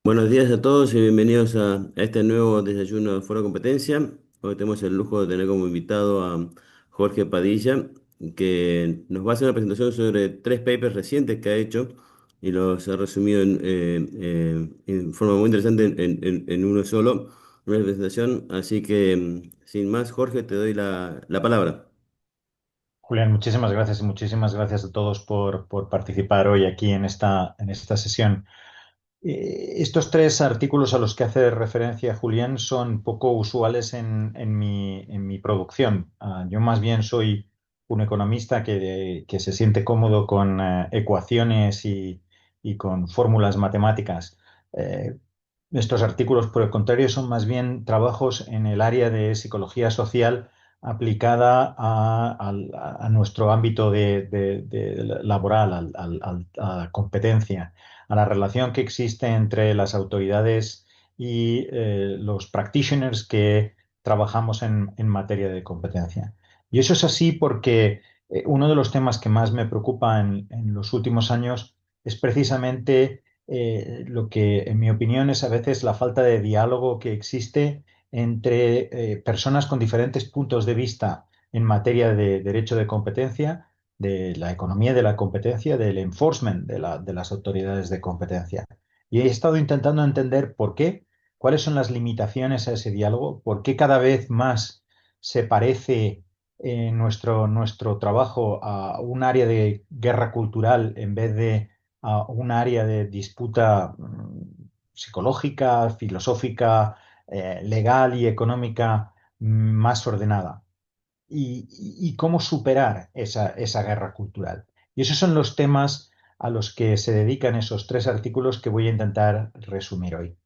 Buenos días a todos y bienvenidos a este nuevo desayuno de Foro Competencia. Hoy tenemos el lujo de tener como invitado a Jorge Padilla, que nos va a hacer una presentación sobre tres papers recientes que ha hecho y los ha resumido en forma muy interesante en uno solo, una presentación. Así que, sin más, Jorge, te doy la palabra. Julián, muchísimas gracias y muchísimas gracias a todos por participar hoy aquí en esta sesión. Estos tres artículos a los que hace referencia Julián son poco usuales en mi producción. Yo más bien soy un economista que se siente cómodo con ecuaciones y con fórmulas matemáticas. Eh, Estos artículos, por el contrario, son más bien trabajos en el área de psicología social aplicada a nuestro ámbito de laboral, a la competencia, a la relación que existe entre las autoridades y los practitioners que trabajamos en materia de competencia. Y eso es así porque uno de los temas que más me preocupa en los últimos años es precisamente lo que, en mi opinión, es a veces la falta de diálogo que existe entre personas con diferentes puntos de vista en materia de derecho de competencia, de la economía de la competencia, del enforcement de las autoridades de competencia. Y he estado intentando entender por qué, cuáles son las limitaciones a ese diálogo, por qué cada vez más se parece nuestro trabajo a un área de guerra cultural en vez de a un área de disputa psicológica, filosófica, legal y económica más ordenada. Y cómo superar esa guerra cultural. Y esos son los temas a los que se dedican esos tres artículos que voy a intentar resumir hoy.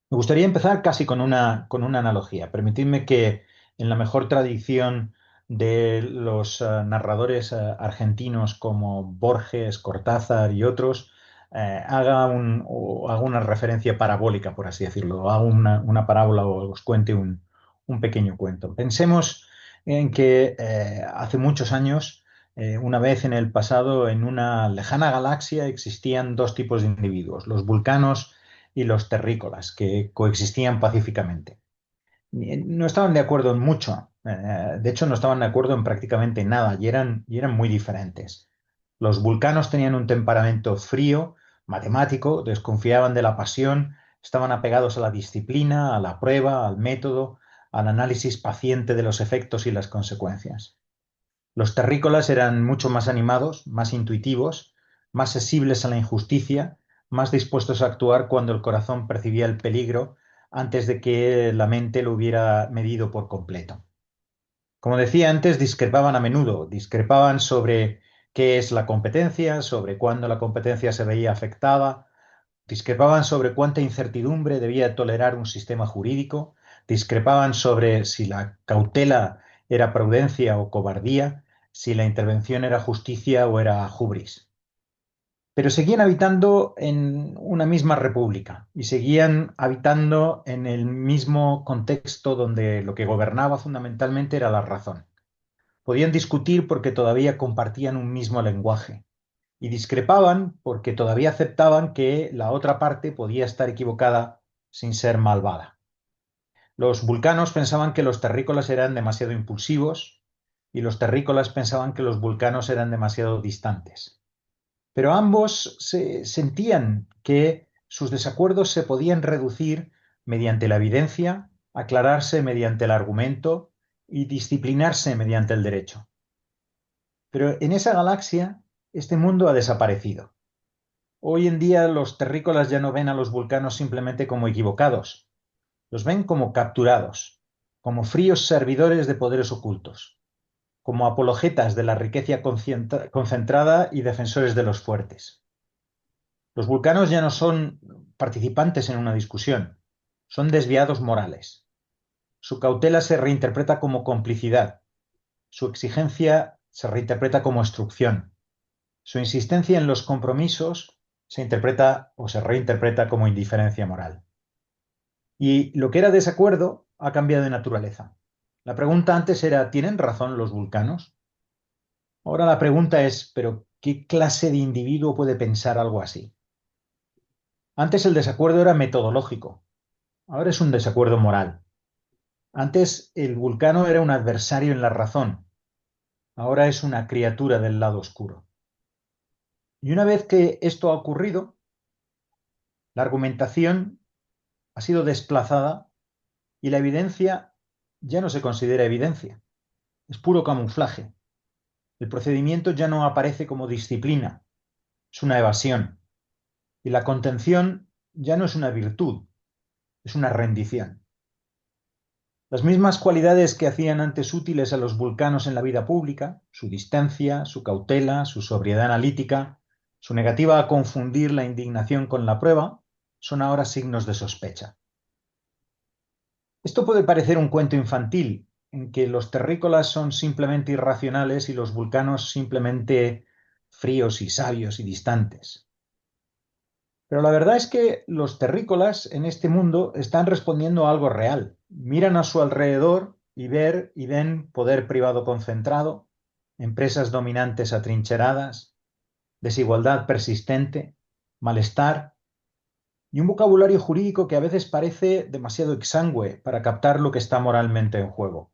Me gustaría empezar casi con una analogía. Permitidme que, en la mejor tradición de los narradores argentinos como Borges, Cortázar y otros, haga una referencia parabólica, por así decirlo, haga una parábola o os cuente un pequeño cuento. Pensemos en que hace muchos años, una vez en el pasado, en una lejana galaxia, existían dos tipos de individuos, los vulcanos y los terrícolas, que coexistían pacíficamente. No estaban de acuerdo en mucho, de hecho no estaban de acuerdo en prácticamente nada y eran muy diferentes. Los vulcanos tenían un temperamento frío, matemático, desconfiaban de la pasión, estaban apegados a la disciplina, a la prueba, al método, al análisis paciente de los efectos y las consecuencias. Los terrícolas eran mucho más animados, más intuitivos, más sensibles a la injusticia, más dispuestos a actuar cuando el corazón percibía el peligro antes de que la mente lo hubiera medido por completo. Como decía antes, discrepaban a menudo, discrepaban sobre qué es la competencia, sobre cuándo la competencia se veía afectada, discrepaban sobre cuánta incertidumbre debía tolerar un sistema jurídico, discrepaban sobre si la cautela era prudencia o cobardía, si la intervención era justicia o era hubris. Pero seguían habitando en una misma república y seguían habitando en el mismo contexto donde lo que gobernaba fundamentalmente era la razón. Podían discutir porque todavía compartían un mismo lenguaje y discrepaban porque todavía aceptaban que la otra parte podía estar equivocada sin ser malvada. Los vulcanos pensaban que los terrícolas eran demasiado impulsivos y los terrícolas pensaban que los vulcanos eran demasiado distantes. Pero ambos sentían que sus desacuerdos se podían reducir mediante la evidencia, aclararse mediante el argumento y disciplinarse mediante el derecho. Pero en esa galaxia, este mundo ha desaparecido. Hoy en día los terrícolas ya no ven a los vulcanos simplemente como equivocados, los ven como capturados, como fríos servidores de poderes ocultos, como apologetas de la riqueza concentrada y defensores de los fuertes. Los vulcanos ya no son participantes en una discusión, son desviados morales. Su cautela se reinterpreta como complicidad, su exigencia se reinterpreta como obstrucción, su insistencia en los compromisos se interpreta o se reinterpreta como indiferencia moral. Y lo que era desacuerdo ha cambiado de naturaleza. La pregunta antes era, ¿tienen razón los vulcanos? Ahora la pregunta es, ¿pero qué clase de individuo puede pensar algo así? Antes el desacuerdo era metodológico, ahora es un desacuerdo moral. Antes el vulcano era un adversario en la razón, ahora es una criatura del lado oscuro. Y una vez que esto ha ocurrido, la argumentación ha sido desplazada y la evidencia ya no se considera evidencia, es puro camuflaje. El procedimiento ya no aparece como disciplina, es una evasión. Y la contención ya no es una virtud, es una rendición. Las mismas cualidades que hacían antes útiles a los vulcanos en la vida pública, su distancia, su cautela, su sobriedad analítica, su negativa a confundir la indignación con la prueba, son ahora signos de sospecha. Esto puede parecer un cuento infantil, en que los terrícolas son simplemente irracionales y los vulcanos simplemente fríos y sabios y distantes. Pero la verdad es que los terrícolas en este mundo están respondiendo a algo real. Miran a su alrededor y ven poder privado concentrado, empresas dominantes atrincheradas, desigualdad persistente, malestar y un vocabulario jurídico que a veces parece demasiado exangüe para captar lo que está moralmente en juego.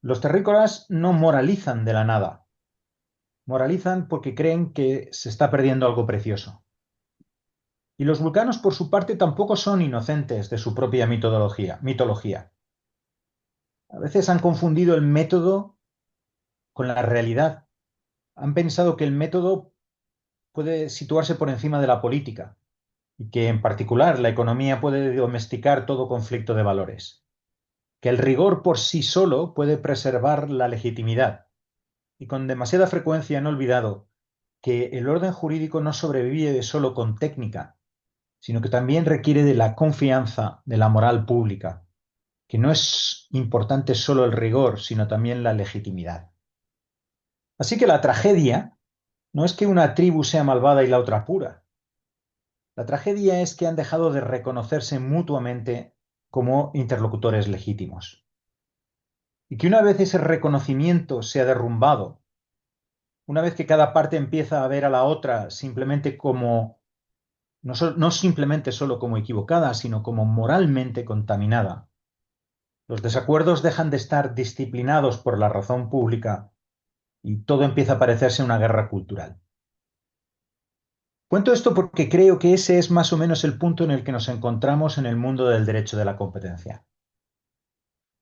Los terrícolas no moralizan de la nada, moralizan porque creen que se está perdiendo algo precioso. Y los vulcanos, por su parte, tampoco son inocentes de su propia mitología. A veces han confundido el método con la realidad. Han pensado que el método puede situarse por encima de la política y que, en particular, la economía puede domesticar todo conflicto de valores. Que el rigor por sí solo puede preservar la legitimidad. Y con demasiada frecuencia han olvidado que el orden jurídico no sobrevive solo con técnica, sino que también requiere de la confianza de la moral pública, que no es importante solo el rigor, sino también la legitimidad. Así que la tragedia no es que una tribu sea malvada y la otra pura. La tragedia es que han dejado de reconocerse mutuamente como interlocutores legítimos. Y que una vez ese reconocimiento se ha derrumbado, una vez que cada parte empieza a ver a la otra simplemente como, no simplemente solo como equivocada, sino como moralmente contaminada, los desacuerdos dejan de estar disciplinados por la razón pública y todo empieza a parecerse una guerra cultural. Cuento esto porque creo que ese es más o menos el punto en el que nos encontramos en el mundo del derecho de la competencia.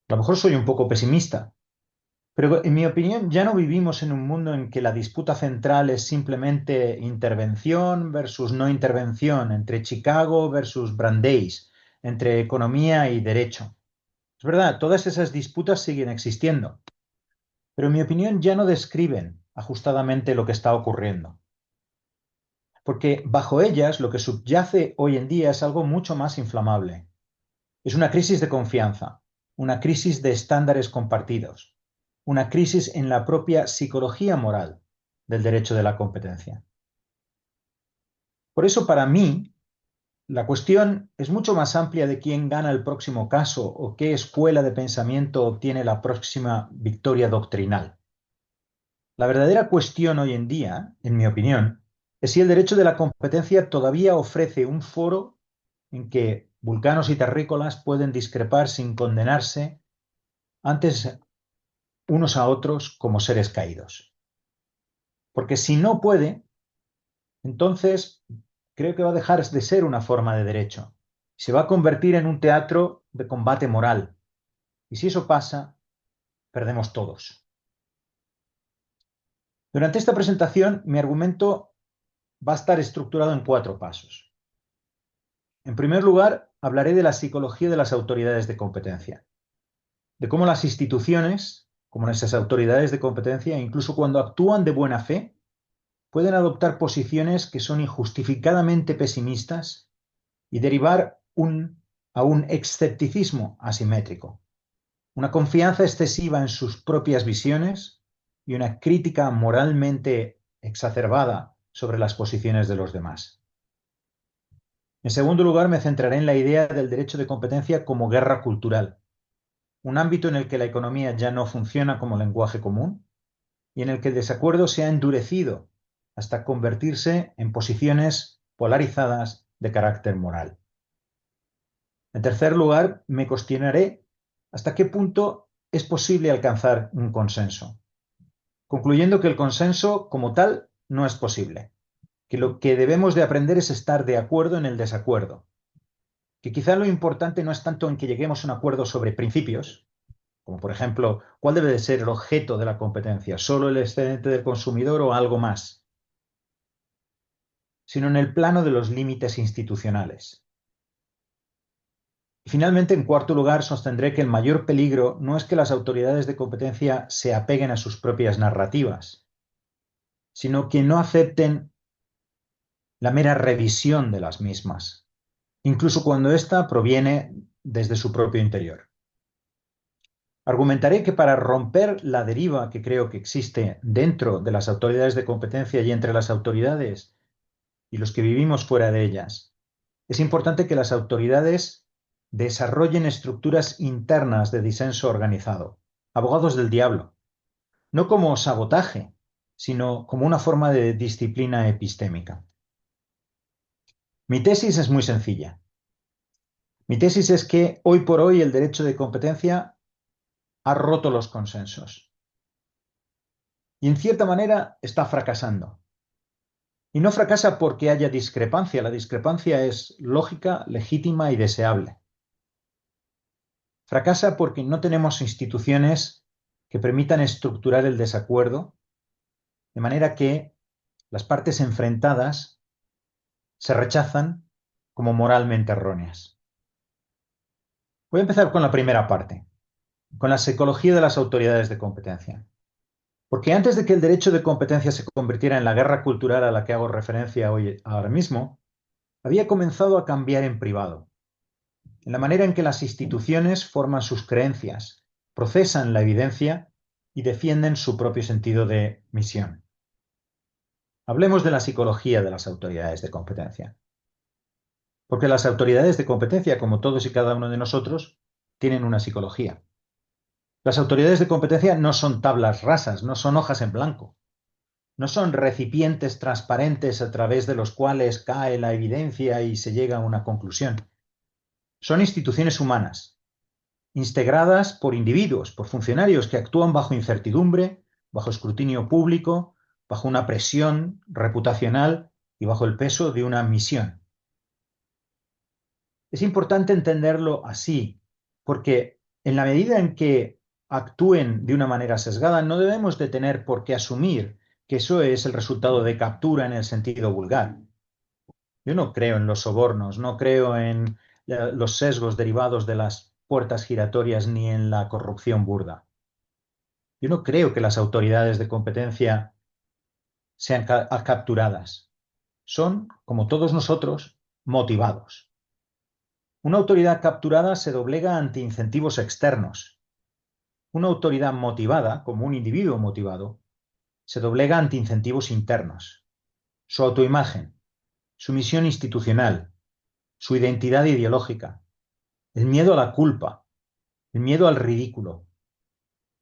A lo mejor soy un poco pesimista, pero en mi opinión ya no vivimos en un mundo en que la disputa central es simplemente intervención versus no intervención, entre Chicago versus Brandeis, entre economía y derecho. Es verdad, todas esas disputas siguen existiendo, pero en mi opinión ya no describen ajustadamente lo que está ocurriendo, porque bajo ellas lo que subyace hoy en día es algo mucho más inflamable. Es una crisis de confianza, una crisis de estándares compartidos, una crisis en la propia psicología moral del derecho de la competencia. Por eso, para mí, la cuestión es mucho más amplia de quién gana el próximo caso o qué escuela de pensamiento obtiene la próxima victoria doctrinal. La verdadera cuestión hoy en día, en mi opinión, es si el derecho de la competencia todavía ofrece un foro en que vulcanos y terrícolas pueden discrepar sin condenarse antes unos a otros como seres caídos. Porque si no puede, entonces creo que va a dejar de ser una forma de derecho. Se va a convertir en un teatro de combate moral. Y si eso pasa, perdemos todos. Durante esta presentación, mi argumento va a estar estructurado en 4 pasos. En primer lugar, hablaré de la psicología de las autoridades de competencia, de cómo las instituciones, como esas autoridades de competencia, incluso cuando actúan de buena fe, pueden adoptar posiciones que son injustificadamente pesimistas y derivar a un escepticismo asimétrico, una confianza excesiva en sus propias visiones y una crítica moralmente exacerbada sobre las posiciones de los demás. En segundo lugar, me centraré en la idea del derecho de competencia como guerra cultural, un ámbito en el que la economía ya no funciona como lenguaje común y en el que el desacuerdo se ha endurecido hasta convertirse en posiciones polarizadas de carácter moral. En tercer lugar, me cuestionaré hasta qué punto es posible alcanzar un consenso, concluyendo que el consenso como tal no es posible, que lo que debemos de aprender es estar de acuerdo en el desacuerdo, que quizá lo importante no es tanto en que lleguemos a un acuerdo sobre principios, como por ejemplo, cuál debe de ser el objeto de la competencia, solo el excedente del consumidor o algo más, sino en el plano de los límites institucionales. Y finalmente, en cuarto lugar, sostendré que el mayor peligro no es que las autoridades de competencia se apeguen a sus propias narrativas, sino que no acepten la mera revisión de las mismas, incluso cuando ésta proviene desde su propio interior. Argumentaré que para romper la deriva que creo que existe dentro de las autoridades de competencia y entre las autoridades y los que vivimos fuera de ellas, es importante que las autoridades desarrollen estructuras internas de disenso organizado, abogados del diablo, no como sabotaje, sino como una forma de disciplina epistémica. Mi tesis es muy sencilla. Mi tesis es que hoy por hoy el derecho de competencia ha roto los consensos y en cierta manera está fracasando. Y no fracasa porque haya discrepancia, la discrepancia es lógica, legítima y deseable. Fracasa porque no tenemos instituciones que permitan estructurar el desacuerdo de manera que las partes enfrentadas se rechazan como moralmente erróneas. Voy a empezar con la primera parte, con la psicología de las autoridades de competencia. Porque antes de que el derecho de competencia se convirtiera en la guerra cultural a la que hago referencia hoy, ahora mismo, había comenzado a cambiar en privado, en la manera en que las instituciones forman sus creencias, procesan la evidencia y defienden su propio sentido de misión. Hablemos de la psicología de las autoridades de competencia. Porque las autoridades de competencia, como todos y cada uno de nosotros, tienen una psicología. Las autoridades de competencia no son tablas rasas, no son hojas en blanco, no son recipientes transparentes a través de los cuales cae la evidencia y se llega a una conclusión. Son instituciones humanas, integradas por individuos, por funcionarios que actúan bajo incertidumbre, bajo escrutinio público, bajo una presión reputacional y bajo el peso de una misión. Es importante entenderlo así, porque en la medida en que actúen de una manera sesgada, no debemos de tener por qué asumir que eso es el resultado de captura en el sentido vulgar. Yo no creo en los sobornos, no creo en los sesgos derivados de las puertas giratorias ni en la corrupción burda. Yo no creo que las autoridades de competencia sean capturadas. Son, como todos nosotros, motivados. Una autoridad capturada se doblega ante incentivos externos. Una autoridad motivada, como un individuo motivado, se doblega ante incentivos internos. Su autoimagen, su misión institucional, su identidad ideológica, el miedo a la culpa, el miedo al ridículo,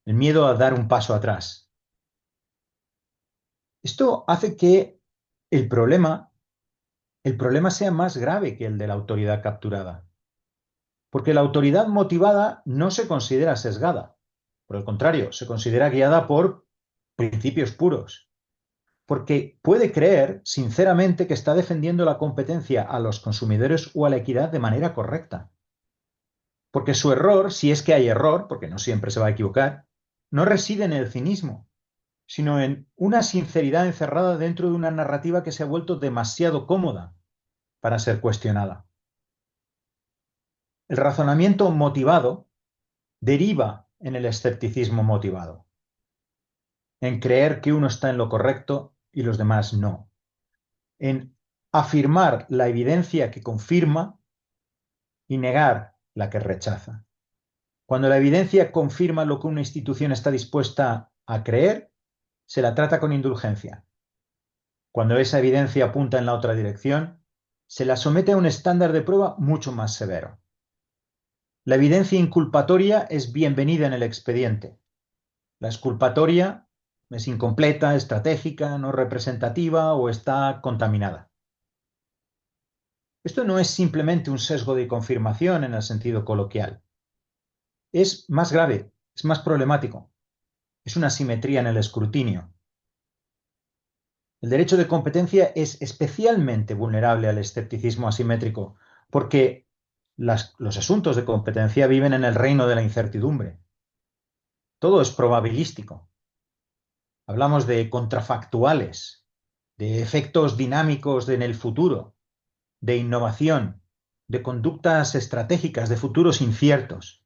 el miedo a dar un paso atrás. Esto hace que el problema, el problema sea más grave que el de la autoridad capturada. Porque la autoridad motivada no se considera sesgada. Por el contrario, se considera guiada por principios puros. Porque puede creer sinceramente que está defendiendo la competencia a los consumidores o a la equidad de manera correcta. Porque su error, si es que hay error, porque no siempre se va a equivocar, no reside en el cinismo, sino en una sinceridad encerrada dentro de una narrativa que se ha vuelto demasiado cómoda para ser cuestionada. El razonamiento motivado deriva en el escepticismo motivado, en creer que uno está en lo correcto y los demás no, en afirmar la evidencia que confirma y negar la que rechaza. Cuando la evidencia confirma lo que una institución está dispuesta a creer, se la trata con indulgencia. Cuando esa evidencia apunta en la otra dirección, se la somete a un estándar de prueba mucho más severo. La evidencia inculpatoria es bienvenida en el expediente. La exculpatoria es incompleta, estratégica, no representativa o está contaminada. Esto no es simplemente un sesgo de confirmación en el sentido coloquial. Es más grave, es más problemático. Es una asimetría en el escrutinio. El derecho de competencia es especialmente vulnerable al escepticismo asimétrico porque los asuntos de competencia viven en el reino de la incertidumbre. Todo es probabilístico. Hablamos de contrafactuales, de efectos dinámicos en el futuro, de innovación, de conductas estratégicas, de futuros inciertos.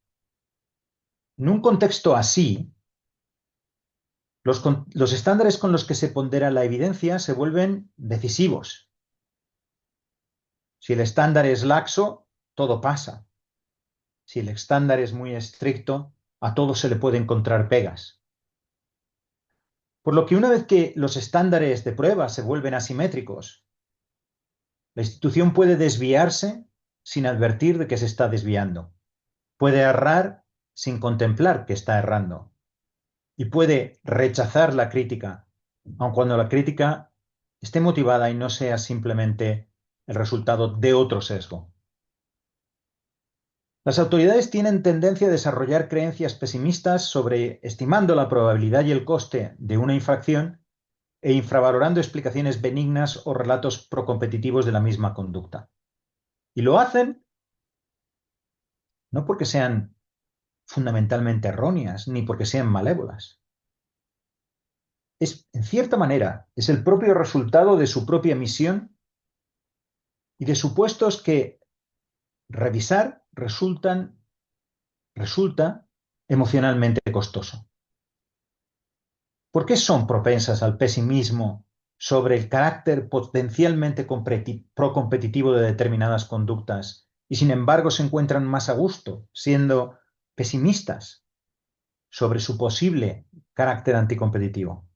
En un contexto así, los estándares con los que se pondera la evidencia se vuelven decisivos. Si el estándar es laxo, todo pasa. Si el estándar es muy estricto, a todo se le puede encontrar pegas. Por lo que una vez que los estándares de prueba se vuelven asimétricos, la institución puede desviarse sin advertir de que se está desviando. Puede errar sin contemplar que está errando. Y puede rechazar la crítica, aun cuando la crítica esté motivada y no sea simplemente el resultado de otro sesgo. Las autoridades tienen tendencia a desarrollar creencias pesimistas sobreestimando la probabilidad y el coste de una infracción e infravalorando explicaciones benignas o relatos procompetitivos de la misma conducta. Y lo hacen no porque sean fundamentalmente erróneas ni porque sean malévolas. En cierta manera, es el propio resultado de su propia misión y de supuestos que revisar resulta emocionalmente costoso. ¿Por qué son propensas al pesimismo sobre el carácter potencialmente procompetitivo de determinadas conductas y sin embargo se encuentran más a gusto siendo pesimistas sobre su posible carácter anticompetitivo?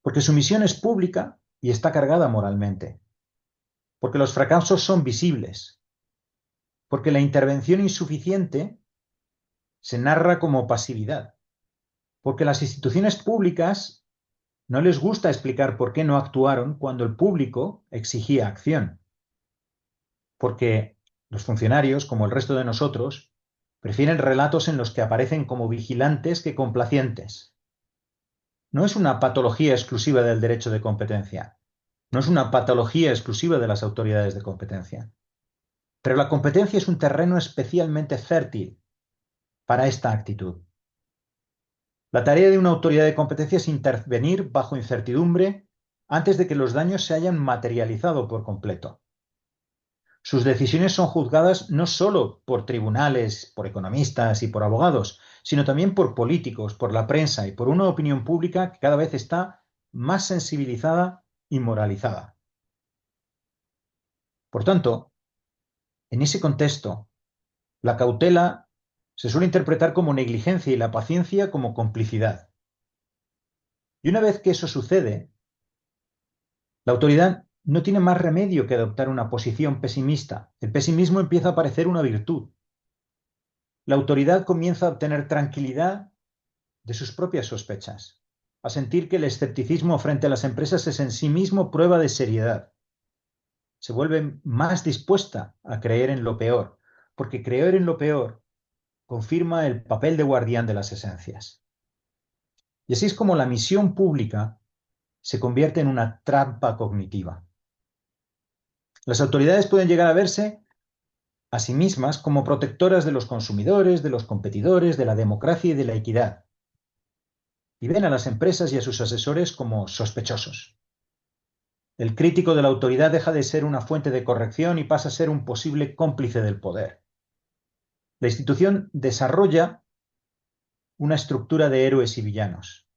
Porque su misión es pública y está cargada moralmente. Porque los fracasos son visibles. Porque la intervención insuficiente se narra como pasividad. Porque las instituciones públicas no les gusta explicar por qué no actuaron cuando el público exigía acción. Porque los funcionarios, como el resto de nosotros, prefieren relatos en los que aparecen como vigilantes que complacientes. No es una patología exclusiva del derecho de competencia. No es una patología exclusiva de las autoridades de competencia. Pero la competencia es un terreno especialmente fértil para esta actitud. La tarea de una autoridad de competencia es intervenir bajo incertidumbre antes de que los daños se hayan materializado por completo. Sus decisiones son juzgadas no solo por tribunales, por economistas y por abogados, sino también por políticos, por la prensa y por una opinión pública que cada vez está más sensibilizada y moralizada. Por tanto, en ese contexto, la cautela se suele interpretar como negligencia y la paciencia como complicidad. Y una vez que eso sucede, la autoridad no tiene más remedio que adoptar una posición pesimista. El pesimismo empieza a parecer una virtud. La autoridad comienza a obtener tranquilidad de sus propias sospechas, a sentir que el escepticismo frente a las empresas es en sí mismo prueba de seriedad. Se vuelve más dispuesta a creer en lo peor, porque creer en lo peor confirma el papel de guardián de las esencias. Y así es como la misión pública se convierte en una trampa cognitiva. Las autoridades pueden llegar a verse a sí mismas como protectoras de los consumidores, de los competidores, de la democracia y de la equidad. Y ven a las empresas y a sus asesores como sospechosos. El crítico de la autoridad deja de ser una fuente de corrección y pasa a ser un posible cómplice del poder. La institución desarrolla una estructura de héroes y villanos,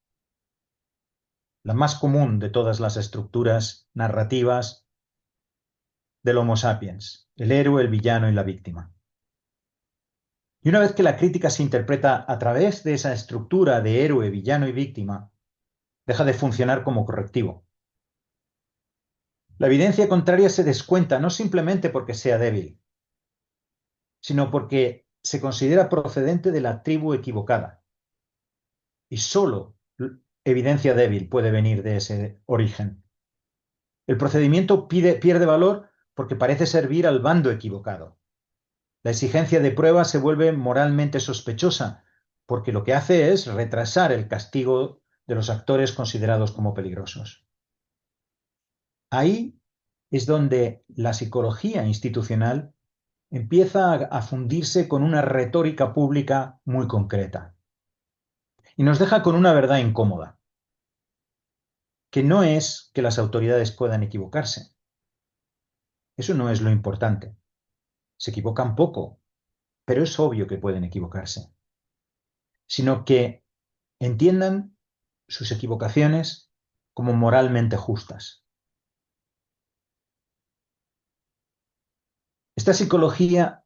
la más común de todas las estructuras narrativas del Homo sapiens, el héroe, el villano y la víctima. Y una vez que la crítica se interpreta a través de esa estructura de héroe, villano y víctima, deja de funcionar como correctivo. La evidencia contraria se descuenta no simplemente porque sea débil, sino porque se considera procedente de la tribu equivocada. Y solo evidencia débil puede venir de ese origen. El procedimiento pierde valor porque parece servir al bando equivocado. La exigencia de prueba se vuelve moralmente sospechosa, porque lo que hace es retrasar el castigo de los actores considerados como peligrosos. Ahí es donde la psicología institucional empieza a fundirse con una retórica pública muy concreta y nos deja con una verdad incómoda, que no es que las autoridades puedan equivocarse. Eso no es lo importante. Se equivocan poco, pero es obvio que pueden equivocarse, sino que entiendan sus equivocaciones como moralmente justas. Esta psicología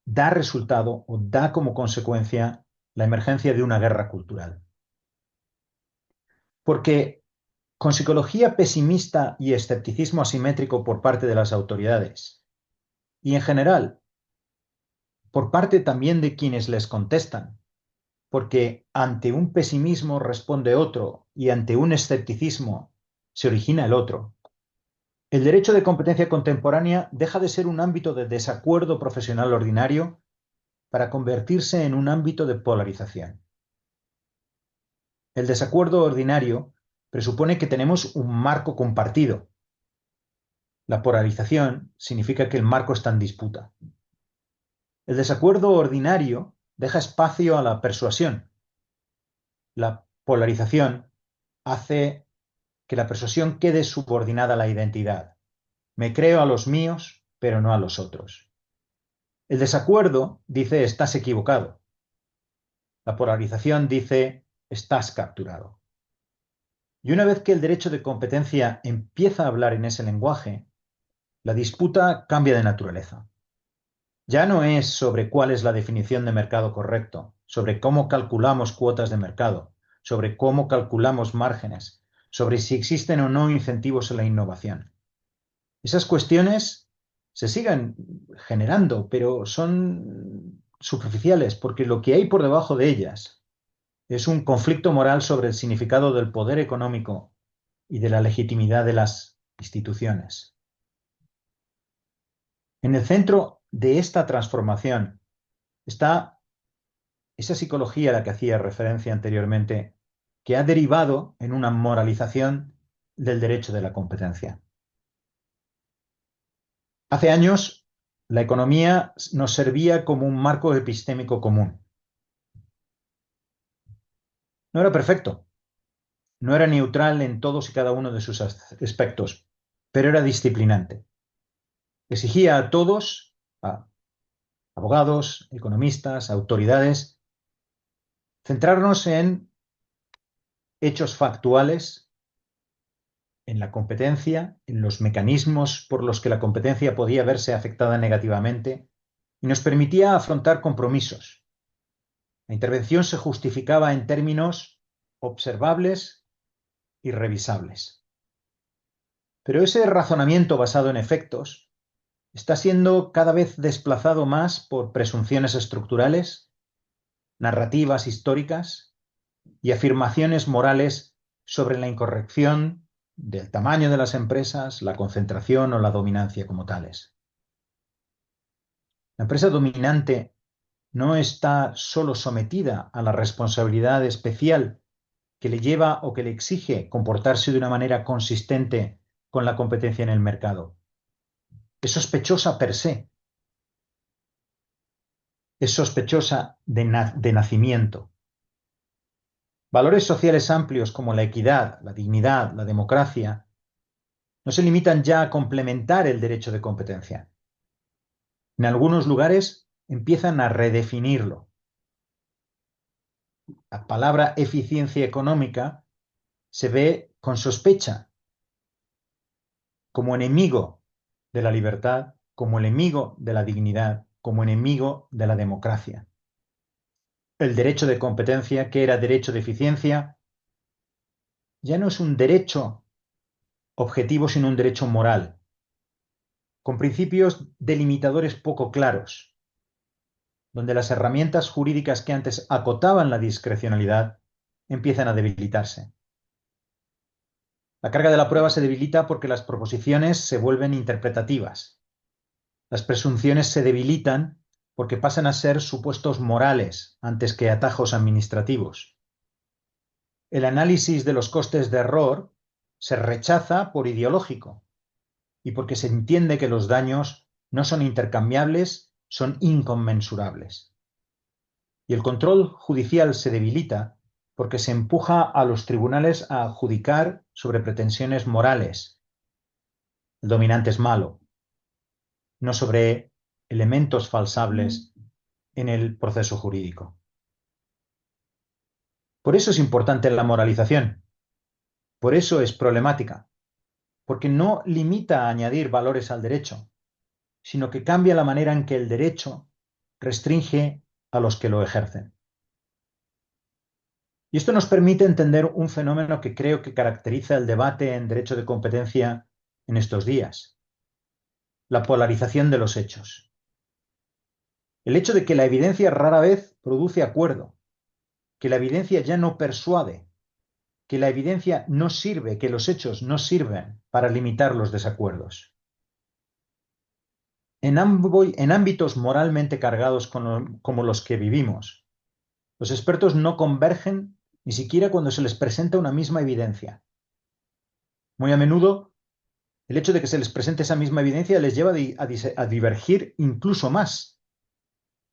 da resultado o da como consecuencia la emergencia de una guerra cultural. Porque con psicología pesimista y escepticismo asimétrico por parte de las autoridades, y en general por parte también de quienes les contestan, porque ante un pesimismo responde otro y ante un escepticismo se origina el otro. El derecho de competencia contemporánea deja de ser un ámbito de desacuerdo profesional ordinario para convertirse en un ámbito de polarización. El desacuerdo ordinario presupone que tenemos un marco compartido. La polarización significa que el marco está en disputa. El desacuerdo ordinario deja espacio a la persuasión. La polarización hace que la persuasión quede subordinada a la identidad. Me creo a los míos, pero no a los otros. El desacuerdo dice estás equivocado. La polarización dice estás capturado. Y una vez que el derecho de competencia empieza a hablar en ese lenguaje, la disputa cambia de naturaleza. Ya no es sobre cuál es la definición de mercado correcto, sobre cómo calculamos cuotas de mercado, sobre cómo calculamos márgenes, sobre si existen o no incentivos en la innovación. Esas cuestiones se siguen generando, pero son superficiales, porque lo que hay por debajo de ellas es un conflicto moral sobre el significado del poder económico y de la legitimidad de las instituciones. En el centro de esta transformación está esa psicología a la que hacía referencia anteriormente, que ha derivado en una moralización del derecho de la competencia. Hace años, la economía nos servía como un marco epistémico común. No era perfecto, no era neutral en todos y cada uno de sus aspectos, pero era disciplinante. Exigía a todos, a abogados, economistas, autoridades, centrarnos en hechos factuales, en la competencia, en los mecanismos por los que la competencia podía verse afectada negativamente y nos permitía afrontar compromisos. La intervención se justificaba en términos observables y revisables. Pero ese razonamiento basado en efectos está siendo cada vez desplazado más por presunciones estructurales, narrativas históricas y afirmaciones morales sobre la incorrección del tamaño de las empresas, la concentración o la dominancia como tales. La empresa dominante no está solo sometida a la responsabilidad especial que le lleva o que le exige comportarse de una manera consistente con la competencia en el mercado. Es sospechosa per se. Es sospechosa de nacimiento. Valores sociales amplios como la equidad, la dignidad, la democracia, no se limitan ya a complementar el derecho de competencia. En algunos lugares empiezan a redefinirlo. La palabra eficiencia económica se ve con sospecha como enemigo de la libertad, como enemigo de la dignidad, como enemigo de la democracia. El derecho de competencia, que era derecho de eficiencia, ya no es un derecho objetivo, sino un derecho moral, con principios delimitadores poco claros, donde las herramientas jurídicas que antes acotaban la discrecionalidad empiezan a debilitarse. La carga de la prueba se debilita porque las proposiciones se vuelven interpretativas. Las presunciones se debilitan porque pasan a ser supuestos morales antes que atajos administrativos. El análisis de los costes de error se rechaza por ideológico y porque se entiende que los daños no son intercambiables, son inconmensurables. Y el control judicial se debilita porque se empuja a los tribunales a adjudicar sobre pretensiones morales. El dominante es malo, no sobre elementos falsables en el proceso jurídico. Por eso es importante la moralización, por eso es problemática, porque no limita a añadir valores al derecho, sino que cambia la manera en que el derecho restringe a los que lo ejercen. Y esto nos permite entender un fenómeno que creo que caracteriza el debate en derecho de competencia en estos días: la polarización de los hechos. El hecho de que la evidencia rara vez produce acuerdo, que la evidencia ya no persuade, que la evidencia no sirve, que los hechos no sirven para limitar los desacuerdos. En ámbitos moralmente cargados como los que vivimos, los expertos no convergen ni siquiera cuando se les presenta una misma evidencia. Muy a menudo, el hecho de que se les presente esa misma evidencia les lleva a divergir incluso más,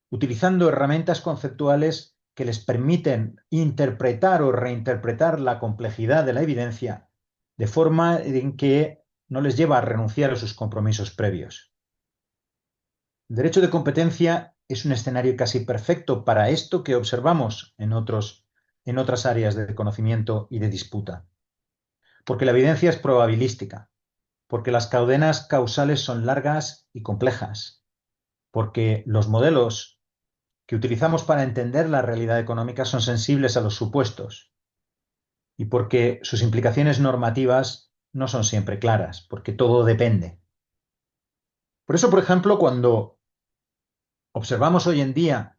utilizando herramientas conceptuales que les permiten interpretar o reinterpretar la complejidad de la evidencia de forma en que no les lleva a renunciar a sus compromisos previos. El derecho de competencia es un escenario casi perfecto para esto que observamos en otras áreas de conocimiento y de disputa, porque la evidencia es probabilística, porque las cadenas causales son largas y complejas, porque los modelos que utilizamos para entender la realidad económica son sensibles a los supuestos y porque sus implicaciones normativas no son siempre claras, porque todo depende. Por eso, por ejemplo, cuando observamos hoy en día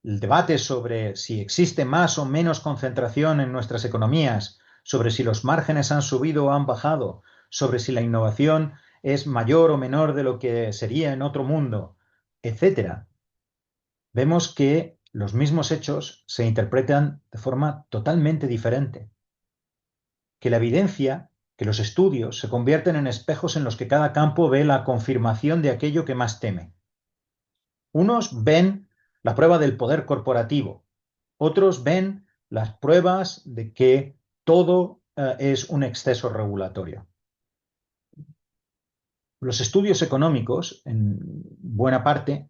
el debate sobre si existe más o menos concentración en nuestras economías, sobre si los márgenes han subido o han bajado, sobre si la innovación es mayor o menor de lo que sería en otro mundo, etcétera, vemos que los mismos hechos se interpretan de forma totalmente diferente, que la evidencia, que los estudios se convierten en espejos en los que cada campo ve la confirmación de aquello que más teme. Unos ven la prueba del poder corporativo, otros ven las pruebas de que todo es un exceso regulatorio. Los estudios económicos, en buena parte,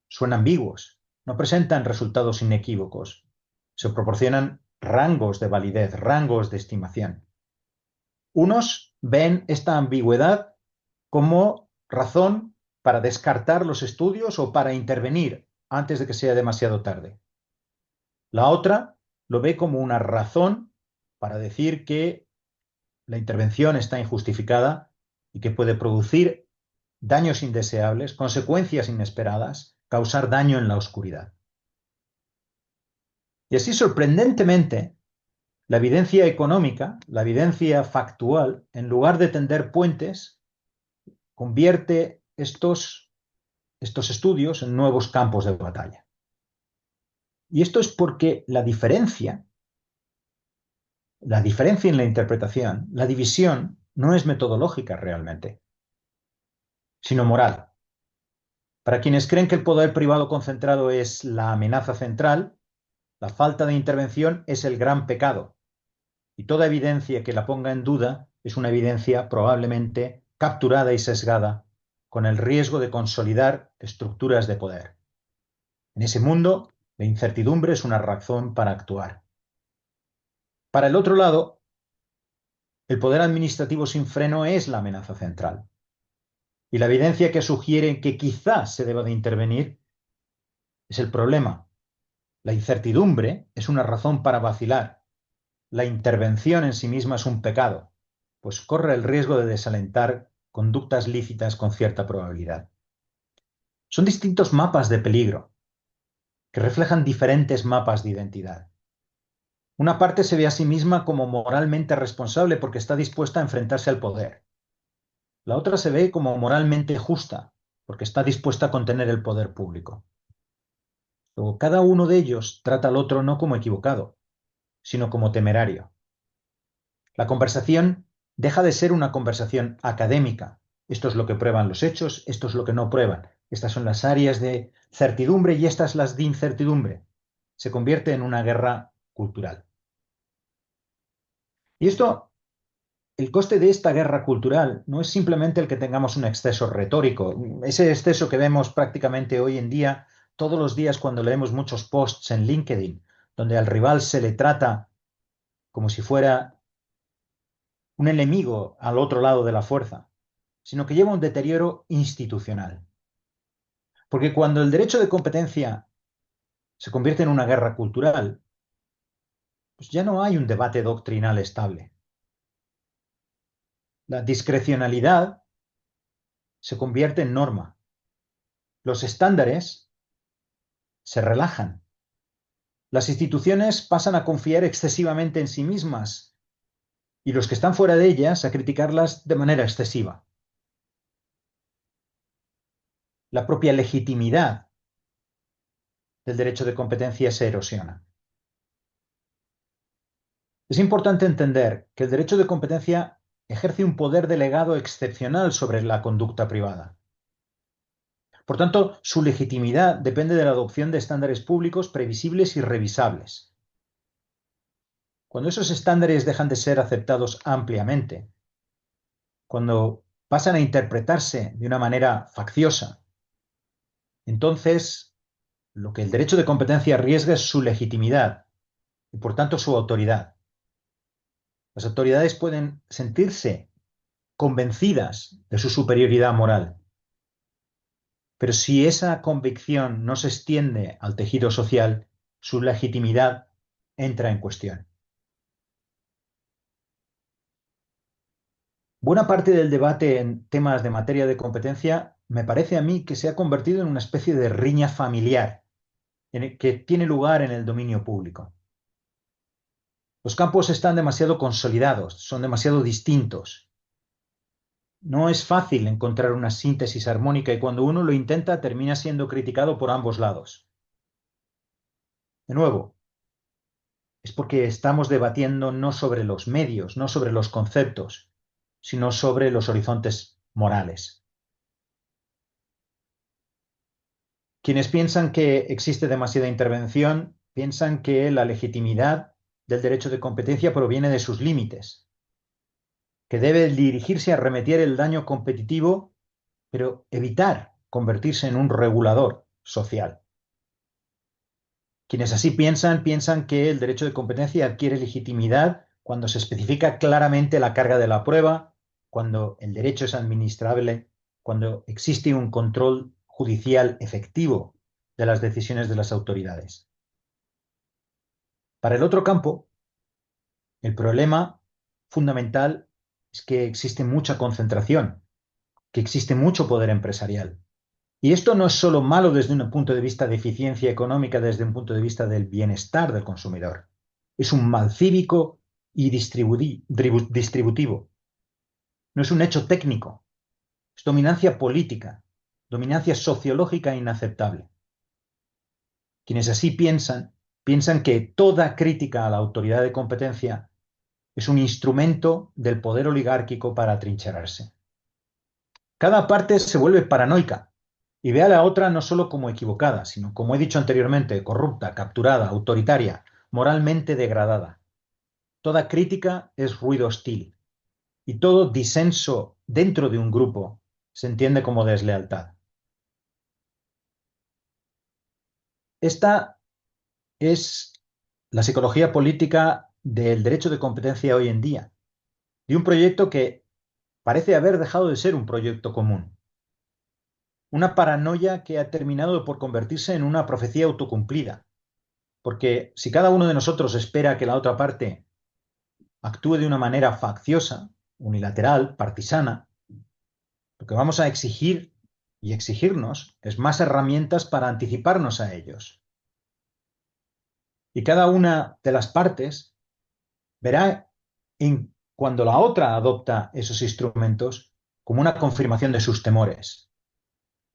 son ambiguos, no presentan resultados inequívocos, se proporcionan rangos de validez, rangos de estimación. Unos ven esta ambigüedad como razón para descartar los estudios o para intervenir antes de que sea demasiado tarde. La otra lo ve como una razón para decir que la intervención está injustificada y que puede producir daños indeseables, consecuencias inesperadas, causar daño en la oscuridad. Y así, sorprendentemente, la evidencia económica, la evidencia factual, en lugar de tender puentes, convierte estos estudios en nuevos campos de batalla. Y esto es porque la diferencia en la interpretación, la división, no es metodológica realmente, sino moral. Para quienes creen que el poder privado concentrado es la amenaza central, la falta de intervención es el gran pecado. Y toda evidencia que la ponga en duda es una evidencia probablemente capturada y sesgada con el riesgo de consolidar estructuras de poder. En ese mundo, la incertidumbre es una razón para actuar. Para el otro lado, el poder administrativo sin freno es la amenaza central. Y la evidencia que sugiere que quizás se deba de intervenir es el problema. La incertidumbre es una razón para vacilar. La intervención en sí misma es un pecado, pues corre el riesgo de desalentar conductas lícitas con cierta probabilidad. Son distintos mapas de peligro que reflejan diferentes mapas de identidad. Una parte se ve a sí misma como moralmente responsable porque está dispuesta a enfrentarse al poder. La otra se ve como moralmente justa porque está dispuesta a contener el poder público. Luego, cada uno de ellos trata al otro no como equivocado, sino como temerario. La conversación deja de ser una conversación académica. Esto es lo que prueban los hechos, esto es lo que no prueban. Estas son las áreas de certidumbre y estas las de incertidumbre. Se convierte en una guerra cultural. Y esto, el coste de esta guerra cultural no es simplemente el que tengamos un exceso retórico, ese exceso que vemos prácticamente hoy en día, todos los días cuando leemos muchos posts en LinkedIn, donde al rival se le trata como si fuera un enemigo al otro lado de la fuerza, sino que lleva un deterioro institucional. Porque cuando el derecho de competencia se convierte en una guerra cultural, pues ya no hay un debate doctrinal estable. La discrecionalidad se convierte en norma. Los estándares se relajan. Las instituciones pasan a confiar excesivamente en sí mismas y los que están fuera de ellas a criticarlas de manera excesiva. La propia legitimidad del derecho de competencia se erosiona. Es importante entender que el derecho de competencia ejerce un poder delegado excepcional sobre la conducta privada. Por tanto, su legitimidad depende de la adopción de estándares públicos previsibles y revisables. Cuando esos estándares dejan de ser aceptados ampliamente, cuando pasan a interpretarse de una manera facciosa, entonces lo que el derecho de competencia arriesga es su legitimidad y por tanto su autoridad. Las autoridades pueden sentirse convencidas de su superioridad moral, pero si esa convicción no se extiende al tejido social, su legitimidad entra en cuestión. Buena parte del debate en temas de materia de competencia me parece a mí que se ha convertido en una especie de riña familiar que tiene lugar en el dominio público. Los campos están demasiado consolidados, son demasiado distintos. No es fácil encontrar una síntesis armónica y cuando uno lo intenta termina siendo criticado por ambos lados. De nuevo, es porque estamos debatiendo no sobre los medios, no sobre los conceptos, sino sobre los horizontes morales. Quienes piensan que existe demasiada intervención piensan que la legitimidad del derecho de competencia proviene de sus límites, que debe dirigirse a remediar el daño competitivo, pero evitar convertirse en un regulador social. Quienes así piensan que el derecho de competencia adquiere legitimidad cuando se especifica claramente la carga de la prueba, cuando el derecho es administrable, cuando existe un control judicial efectivo de las decisiones de las autoridades. Para el otro campo, el problema fundamental es que existe mucha concentración, que existe mucho poder empresarial. Y esto no es solo malo desde un punto de vista de eficiencia económica, desde un punto de vista del bienestar del consumidor. Es un mal cívico y distributivo. No es un hecho técnico, es dominancia política, dominancia sociológica inaceptable. Quienes así piensan que toda crítica a la autoridad de competencia es un instrumento del poder oligárquico para atrincherarse. Cada parte se vuelve paranoica y ve a la otra no solo como equivocada, sino, como he dicho anteriormente, corrupta, capturada, autoritaria, moralmente degradada. Toda crítica es ruido hostil y todo disenso dentro de un grupo se entiende como deslealtad. Esta es la psicología política del derecho de competencia hoy en día, de un proyecto que parece haber dejado de ser un proyecto común. Una paranoia que ha terminado por convertirse en una profecía autocumplida. Porque si cada uno de nosotros espera que la otra parte actúe de una manera facciosa, unilateral, partisana, lo que vamos a exigir y exigirnos es más herramientas para anticiparnos a ellos. Y cada una de las partes verá cuando la otra adopta esos instrumentos como una confirmación de sus temores.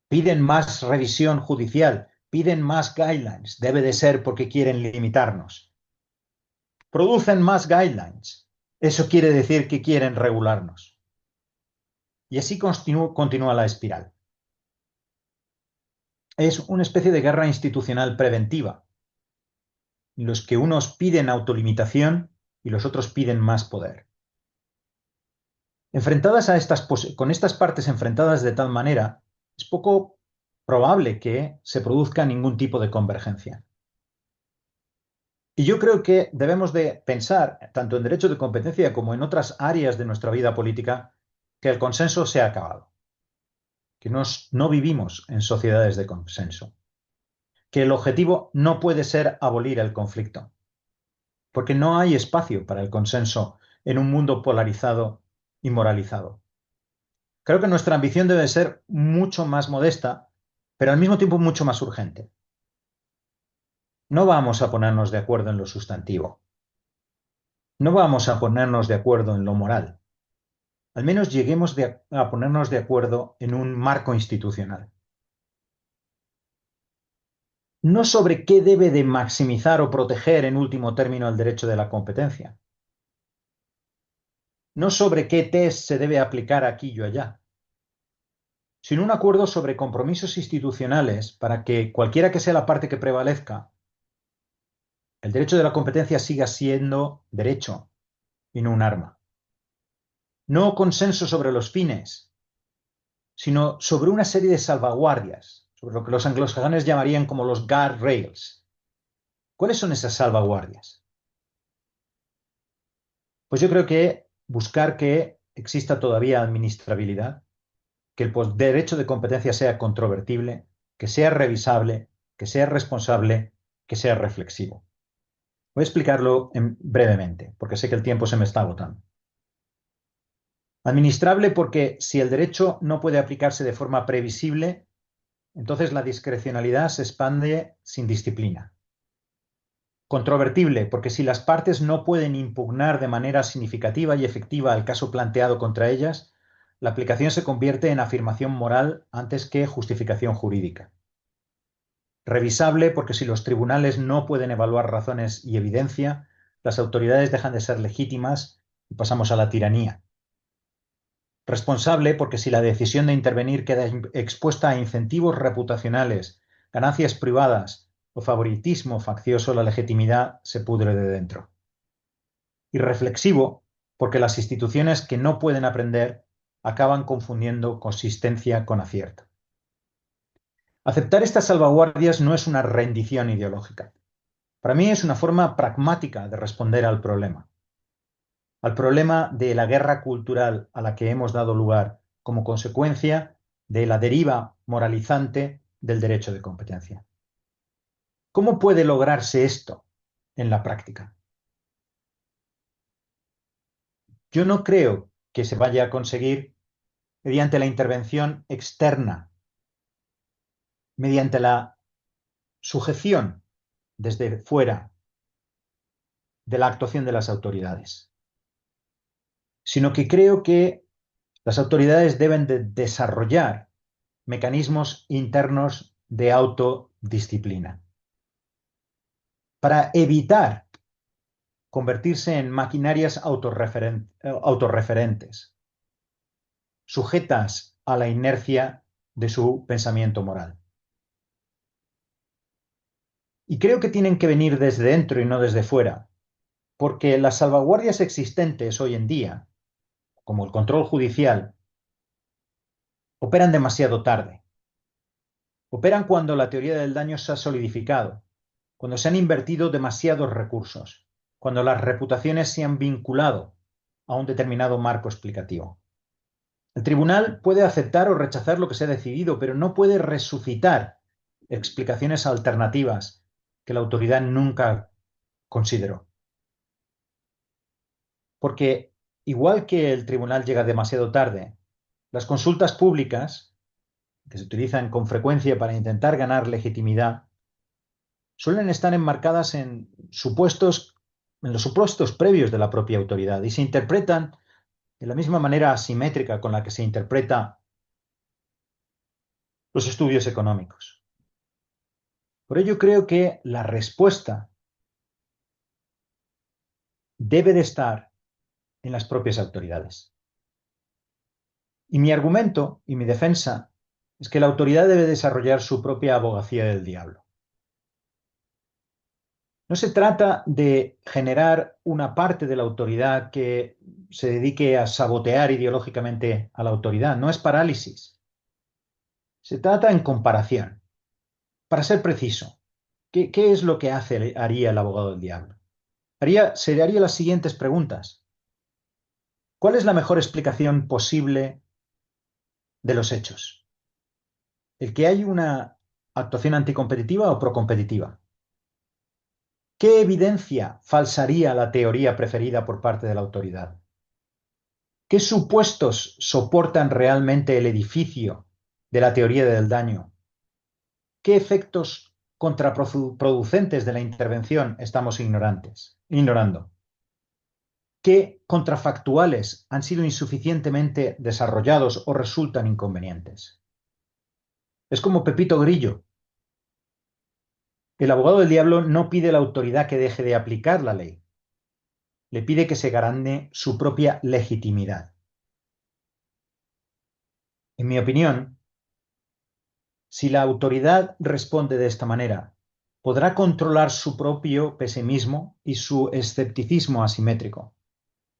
Piden más revisión judicial, piden más guidelines, debe de ser porque quieren limitarnos. Producen más guidelines, eso quiere decir que quieren regularnos. Y así continúa la espiral. Es una especie de guerra institucional preventiva, en los que unos piden autolimitación y los otros piden más poder. Enfrentadas a con estas partes enfrentadas de tal manera, es poco probable que se produzca ningún tipo de convergencia. Y yo creo que debemos de pensar, tanto en derecho de competencia como en otras áreas de nuestra vida política, que el consenso se ha acabado, que no vivimos en sociedades de consenso, que el objetivo no puede ser abolir el conflicto, porque no hay espacio para el consenso en un mundo polarizado y moralizado. Creo que nuestra ambición debe ser mucho más modesta, pero al mismo tiempo mucho más urgente. No vamos a ponernos de acuerdo en lo sustantivo. No vamos a ponernos de acuerdo en lo moral. Al menos lleguemos a ponernos de acuerdo en un marco institucional. No sobre qué debe de maximizar o proteger en último término el derecho de la competencia. No sobre qué test se debe aplicar aquí o allá, sino un acuerdo sobre compromisos institucionales para que cualquiera que sea la parte que prevalezca, el derecho de la competencia siga siendo derecho y no un arma. No consenso sobre los fines, sino sobre una serie de salvaguardias, sobre lo que los anglosajones llamarían como los guardrails. ¿Cuáles son esas salvaguardias? Pues yo creo que buscar que exista todavía administrabilidad, que el derecho de competencia sea controvertible, que sea revisable, que sea responsable, que sea reflexivo. Voy a explicarlo brevemente, porque sé que el tiempo se me está agotando. Administrable porque si el derecho no puede aplicarse de forma previsible, entonces la discrecionalidad se expande sin disciplina. Controvertible porque si las partes no pueden impugnar de manera significativa y efectiva el caso planteado contra ellas, la aplicación se convierte en afirmación moral antes que justificación jurídica. Revisable porque si los tribunales no pueden evaluar razones y evidencia, las autoridades dejan de ser legítimas y pasamos a la tiranía. Responsable porque si la decisión de intervenir queda expuesta a incentivos reputacionales, ganancias privadas o favoritismo faccioso, la legitimidad se pudre de dentro. Y reflexivo porque las instituciones que no pueden aprender acaban confundiendo consistencia con acierto. Aceptar estas salvaguardias no es una rendición ideológica. Para mí es una forma pragmática de responder al problema de la guerra cultural a la que hemos dado lugar como consecuencia de la deriva moralizante del derecho de competencia. ¿Cómo puede lograrse esto en la práctica? Yo no creo que se vaya a conseguir mediante la intervención externa, mediante la sujeción desde fuera de la actuación de las autoridades, sino que creo que las autoridades deben de desarrollar mecanismos internos de autodisciplina para evitar convertirse en maquinarias autorreferentes, sujetas a la inercia de su pensamiento moral. Y creo que tienen que venir desde dentro y no desde fuera, porque las salvaguardias existentes hoy en día, como el control judicial, operan demasiado tarde. Operan cuando la teoría del daño se ha solidificado, cuando se han invertido demasiados recursos, cuando las reputaciones se han vinculado a un determinado marco explicativo. El tribunal puede aceptar o rechazar lo que se ha decidido, pero no puede resucitar explicaciones alternativas que la autoridad nunca consideró. Porque igual que el tribunal llega demasiado tarde, las consultas públicas, que se utilizan con frecuencia para intentar ganar legitimidad, suelen estar enmarcadas en los supuestos previos de la propia autoridad y se interpretan de la misma manera asimétrica con la que se interpreta los estudios económicos. Por ello creo que la respuesta debe de estar en las propias autoridades. Y mi argumento y mi defensa es que la autoridad debe desarrollar su propia abogacía del diablo. No se trata de generar una parte de la autoridad que se dedique a sabotear ideológicamente a la autoridad. No es parálisis. Se trata en comparación. Para ser preciso, ¿qué es lo que haría el abogado del diablo? Se haría las siguientes preguntas. ¿Cuál es la mejor explicación posible de los hechos? ¿El que hay una actuación anticompetitiva o procompetitiva? ¿Qué evidencia falsaría la teoría preferida por parte de la autoridad? ¿Qué supuestos soportan realmente el edificio de la teoría del daño? ¿Qué efectos contraproducentes de la intervención estamos ignorando? ¿Qué contrafactuales han sido insuficientemente desarrollados o resultan inconvenientes? Es como Pepito Grillo. El abogado del diablo no pide a la autoridad que deje de aplicar la ley, le pide que se garante su propia legitimidad. En mi opinión, si la autoridad responde de esta manera, podrá controlar su propio pesimismo y su escepticismo asimétrico.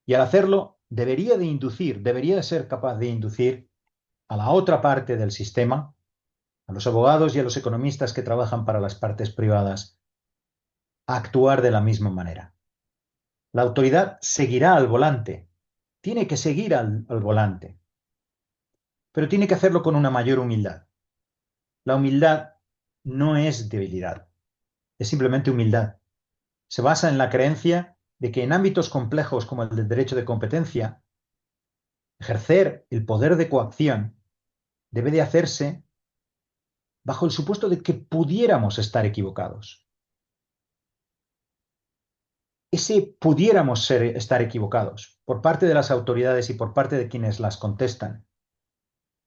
Y al hacerlo, debería de ser capaz de inducir a la otra parte del sistema, a los abogados y a los economistas que trabajan para las partes privadas, a actuar de la misma manera. La autoridad seguirá al volante, tiene que seguir al volante, pero tiene que hacerlo con una mayor humildad. La humildad no es debilidad, es simplemente humildad. Se basa en la creencia de que en ámbitos complejos como el del derecho de competencia, ejercer el poder de coacción debe de hacerse bajo el supuesto de que pudiéramos estar equivocados. Ese estar equivocados por parte de las autoridades y por parte de quienes las contestan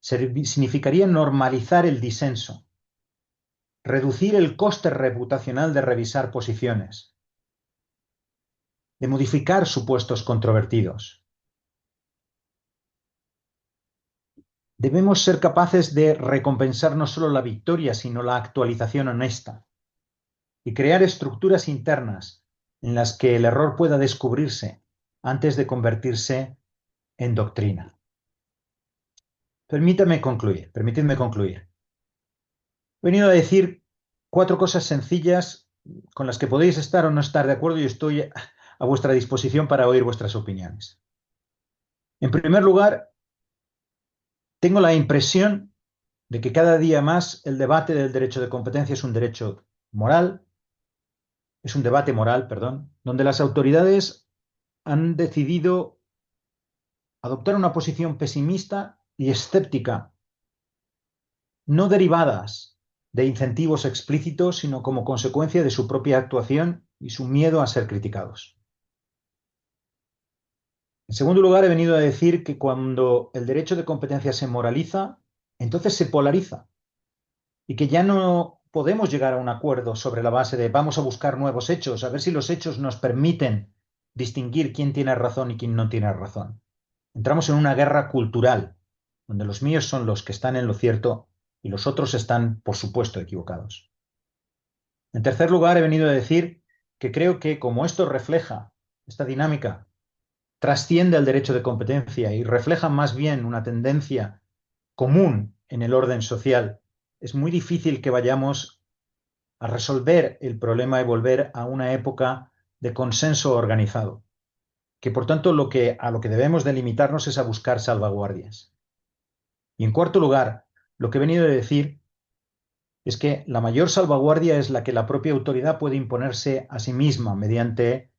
significaría normalizar el disenso, reducir el coste reputacional de revisar posiciones, de modificar supuestos controvertidos. Debemos ser capaces de recompensar no solo la victoria, sino la actualización honesta y crear estructuras internas en las que el error pueda descubrirse antes de convertirse en doctrina. Permitidme concluir. He venido a decir 4 cosas sencillas con las que podéis estar o no estar de acuerdo y estoy a vuestra disposición para oír vuestras opiniones. En primer lugar, tengo la impresión de que cada día más el debate del derecho de competencia es un debate moral, perdón, donde las autoridades han decidido adoptar una posición pesimista y escéptica, no derivadas de incentivos explícitos, sino como consecuencia de su propia actuación y su miedo a ser criticados. En segundo lugar, he venido a decir que cuando el derecho de competencia se moraliza, entonces se polariza y que ya no podemos llegar a un acuerdo sobre la base de vamos a buscar nuevos hechos, a ver si los hechos nos permiten distinguir quién tiene razón y quién no tiene razón. Entramos en una guerra cultural, donde los míos son los que están en lo cierto y los otros están, por supuesto, equivocados. En tercer lugar, he venido a decir que creo que como esto refleja, esta dinámica, trasciende al derecho de competencia y refleja más bien una tendencia común en el orden social, es muy difícil que vayamos a resolver el problema y volver a una época de consenso organizado, que por tanto a lo que debemos de limitarnos es a buscar salvaguardias. Y en cuarto lugar, lo que he venido a decir es que la mayor salvaguardia es la que la propia autoridad puede imponerse a sí misma mediante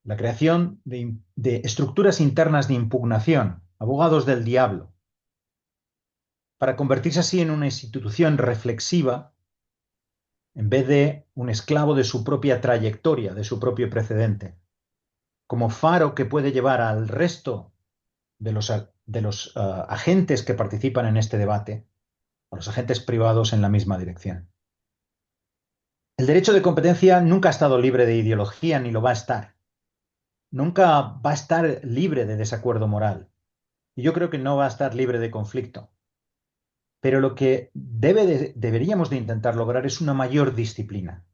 la creación de estructuras internas de impugnación, abogados del diablo, para convertirse así en una institución reflexiva en vez de un esclavo de su propia trayectoria, de su propio precedente, como faro que puede llevar al resto de los agentes que participan en este debate, a los agentes privados en la misma dirección. El derecho de competencia nunca ha estado libre de ideología ni lo va a estar. Nunca va a estar libre de desacuerdo moral. Y yo creo que no va a estar libre de conflicto. Pero lo que deberíamos de intentar lograr es una mayor disciplina.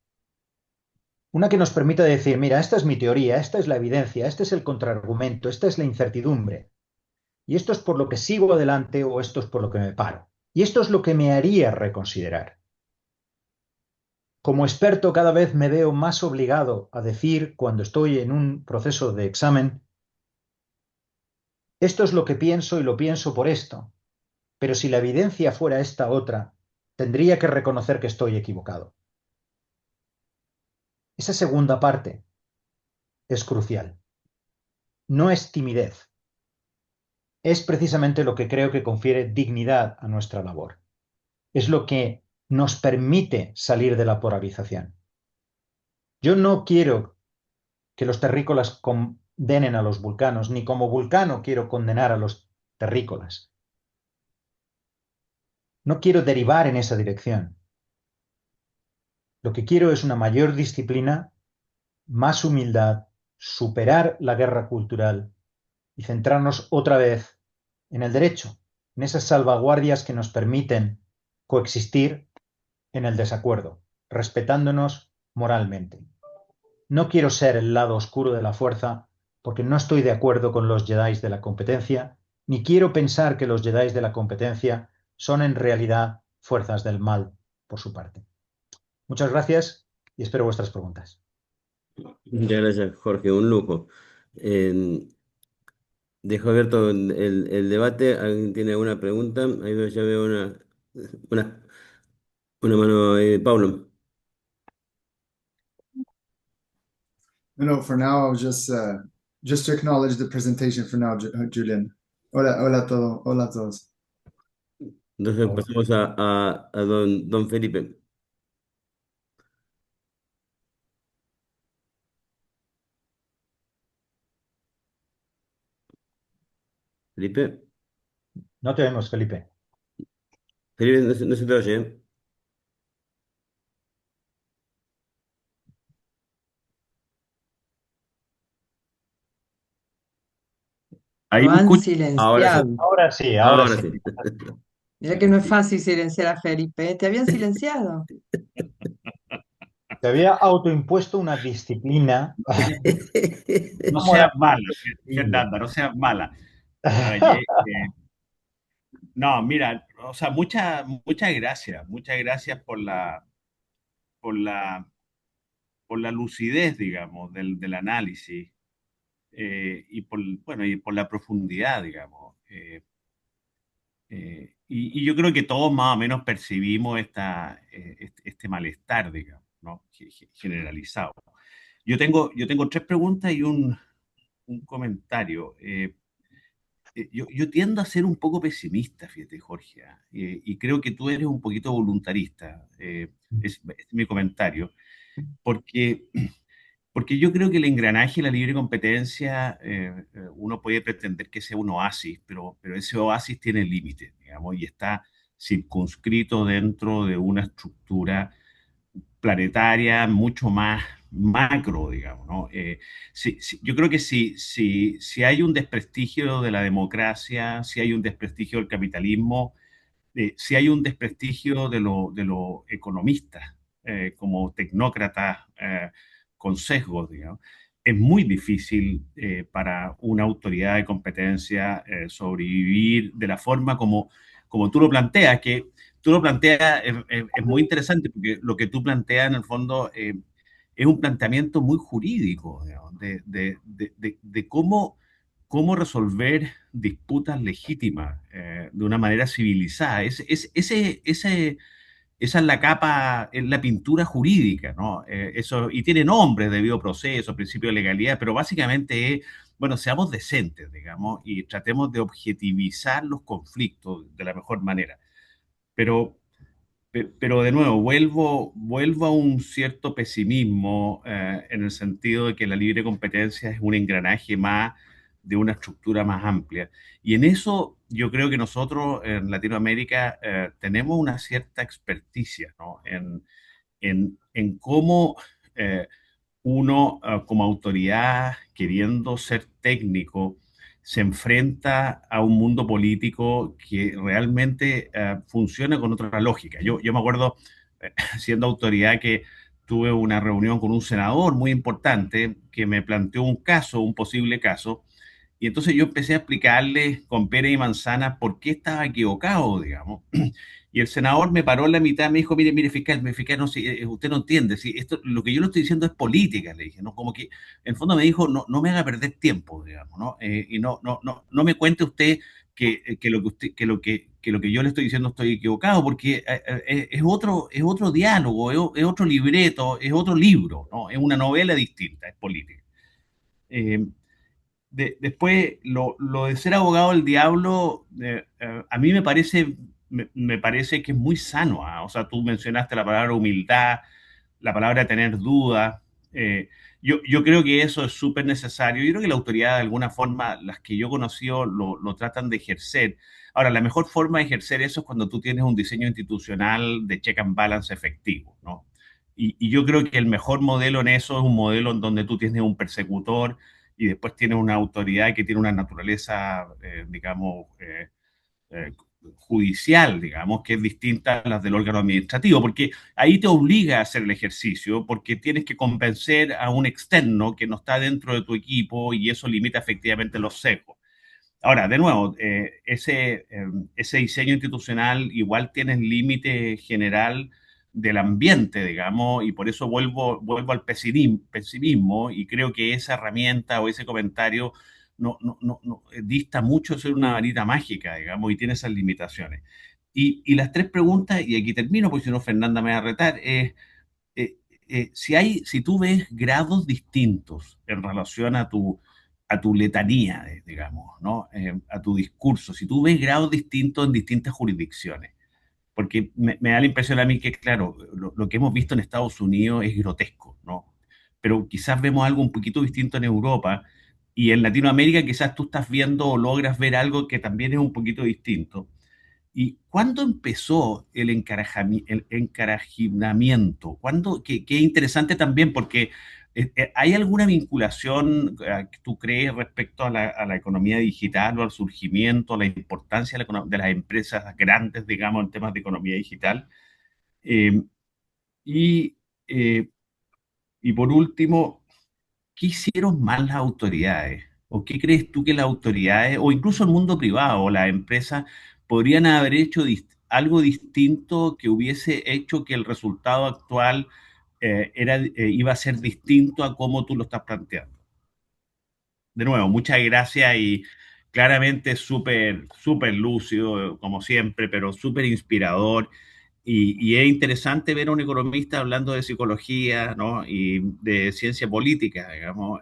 Una que nos permita decir, mira, esta es mi teoría, esta es la evidencia, este es el contraargumento, esta es la incertidumbre. Y esto es por lo que sigo adelante o esto es por lo que me paro. Y esto es lo que me haría reconsiderar. Como experto cada vez me veo más obligado a decir cuando estoy en un proceso de examen, esto es lo que pienso y lo pienso por esto, pero si la evidencia fuera esta otra, tendría que reconocer que estoy equivocado. Esa segunda parte es crucial. No es timidez, es precisamente lo que creo que confiere dignidad a nuestra labor. Es lo que nos permite salir de la polarización. Yo no quiero que los terrícolas condenen a los vulcanos, ni como vulcano quiero condenar a los terrícolas. No quiero derivar en esa dirección. Lo que quiero es una mayor disciplina, más humildad, superar la guerra cultural y centrarnos otra vez en el derecho, en esas salvaguardias que nos permiten coexistir en el desacuerdo, respetándonos moralmente. No quiero ser el lado oscuro de la fuerza porque no estoy de acuerdo con los Jedis de la competencia, ni quiero pensar que los Jedis de la competencia son en realidad fuerzas del mal por su parte. Muchas gracias y espero vuestras preguntas. Muchas gracias, Jorge, un lujo. Eh, Dejo abierto el debate. ¿Alguien tiene alguna pregunta? Ya veo una, una mano, Pablo. No, for now, I was just to acknowledge the presentation for now, Julian. Hola, hola a todo, hola a todos. Entonces Hola. pasamos a don Felipe. Felipe, No te vemos, Felipe. Felipe, no se te oye, ¿eh? Lo Ahí me han escucho. Ahora sí, silenciado. Ahora sí, ahora ahora sí. sí. Mira que no es fácil silenciar a Felipe, ¿eh? Te habían silenciado. Te había autoimpuesto una disciplina. No ¿Cómo era seas mala, posible? Fernanda, no seas mala. Oye, no, mira, o sea, muchas gracias por la, por la lucidez, digamos, del análisis y bueno, y por la profundidad, digamos. Y yo creo que todos más o menos percibimos este malestar, digamos, ¿no? Generalizado. Yo tengo tres preguntas y un comentario. Yo tiendo a ser un poco pesimista, fíjate, Jorge, y creo que tú eres un poquito voluntarista, es mi comentario, porque, porque yo creo que el engranaje de la libre competencia, uno puede pretender que sea un oasis, pero ese oasis tiene límites, digamos, y está circunscrito dentro de una estructura planetaria mucho más macro, digamos, ¿no? Yo creo que si hay un desprestigio de la democracia, si hay un desprestigio del capitalismo, si hay un desprestigio de los economistas como tecnócratas con sesgos, digamos, es muy difícil para una autoridad de competencia sobrevivir de la forma como tú lo planteas, que tú lo planteas es muy interesante porque lo que tú planteas en el fondo es un planteamiento muy jurídico, digamos, de cómo resolver disputas legítimas de una manera civilizada. Esa es la capa, es la pintura jurídica, ¿no? Eso, y tiene nombres, debido proceso, principio de legalidad, pero básicamente es, bueno, seamos decentes, digamos, y tratemos de objetivizar los conflictos de la mejor manera. Pero, Pero de nuevo, vuelvo a un cierto pesimismo en el sentido de que la libre competencia es un engranaje más de una estructura más amplia. Y en eso yo creo que nosotros en Latinoamérica tenemos una cierta experticia, ¿no? En cómo uno como autoridad, queriendo ser técnico, se enfrenta a un mundo político que realmente funciona con otra lógica. Yo me acuerdo, siendo autoridad, que tuve una reunión con un senador muy importante que me planteó un caso, un posible caso, y entonces yo empecé a explicarle con pera y manzana por qué estaba equivocado, digamos. Y el senador me paró en la mitad, me dijo, mire, fiscal, no, si, usted no entiende, si esto, lo que yo le estoy diciendo es política, le dije, ¿no? Como que, en el fondo me dijo, no me haga perder tiempo, digamos, ¿no? Y no me cuente usted que lo que yo le estoy diciendo estoy equivocado, porque es otro diálogo, es otro libreto, es otro libro, ¿no? Es una novela distinta, es política. Eh, Después, lo de ser abogado del diablo, a mí me parece que es muy sano. ¿Ah? O sea, tú mencionaste la palabra humildad, la palabra tener dudas. Yo creo que eso es súper necesario. Yo creo que la autoridad, de alguna forma, las que yo he conocido, lo tratan de ejercer. Ahora, la mejor forma de ejercer eso es cuando tú tienes un diseño institucional de check and balance efectivo, ¿no? Y yo creo que el mejor modelo en eso es un modelo en donde tú tienes un persecutor y después tienes una autoridad que tiene una naturaleza, digamos, eh, judicial, digamos, que es distinta a las del órgano administrativo, porque ahí te obliga a hacer el ejercicio, porque tienes que convencer a un externo que no está dentro de tu equipo y eso limita efectivamente los sesgos. Ahora, de nuevo, ese diseño institucional igual tiene el límite general del ambiente, digamos, y por eso vuelvo al pesimismo y creo que esa herramienta o ese comentario dista mucho de ser una varita mágica, digamos, y tiene esas limitaciones. Y las tres preguntas, y aquí termino, porque si no Fernanda me va a retar, es si tú ves grados distintos en relación a tu letanía, digamos, ¿no? A tu discurso, si tú ves grados distintos en distintas jurisdicciones, porque me da la impresión a mí que, claro, lo que hemos visto en Estados Unidos es grotesco, ¿no? Pero quizás vemos algo un poquito distinto en Europa y en Latinoamérica quizás tú estás viendo o logras ver algo que también es un poquito distinto. ¿Y cuándo empezó el encarajinamiento? Qué interesante también, porque ¿hay alguna vinculación que tú crees respecto a la economía digital o al surgimiento, a la importancia de las empresas grandes, digamos, en temas de economía digital? Eh, y, eh, y por último, ¿qué hicieron mal las autoridades? ¿O qué crees tú que las autoridades, o incluso el mundo privado o las empresas, podrían haber hecho algo distinto que hubiese hecho que el resultado actual iba a ser distinto a cómo tú lo estás planteando? De nuevo, muchas gracias y claramente súper lúcido, como siempre, pero súper inspirador. Y es interesante ver a un economista hablando de psicología, ¿no? Y de ciencia política, digamos,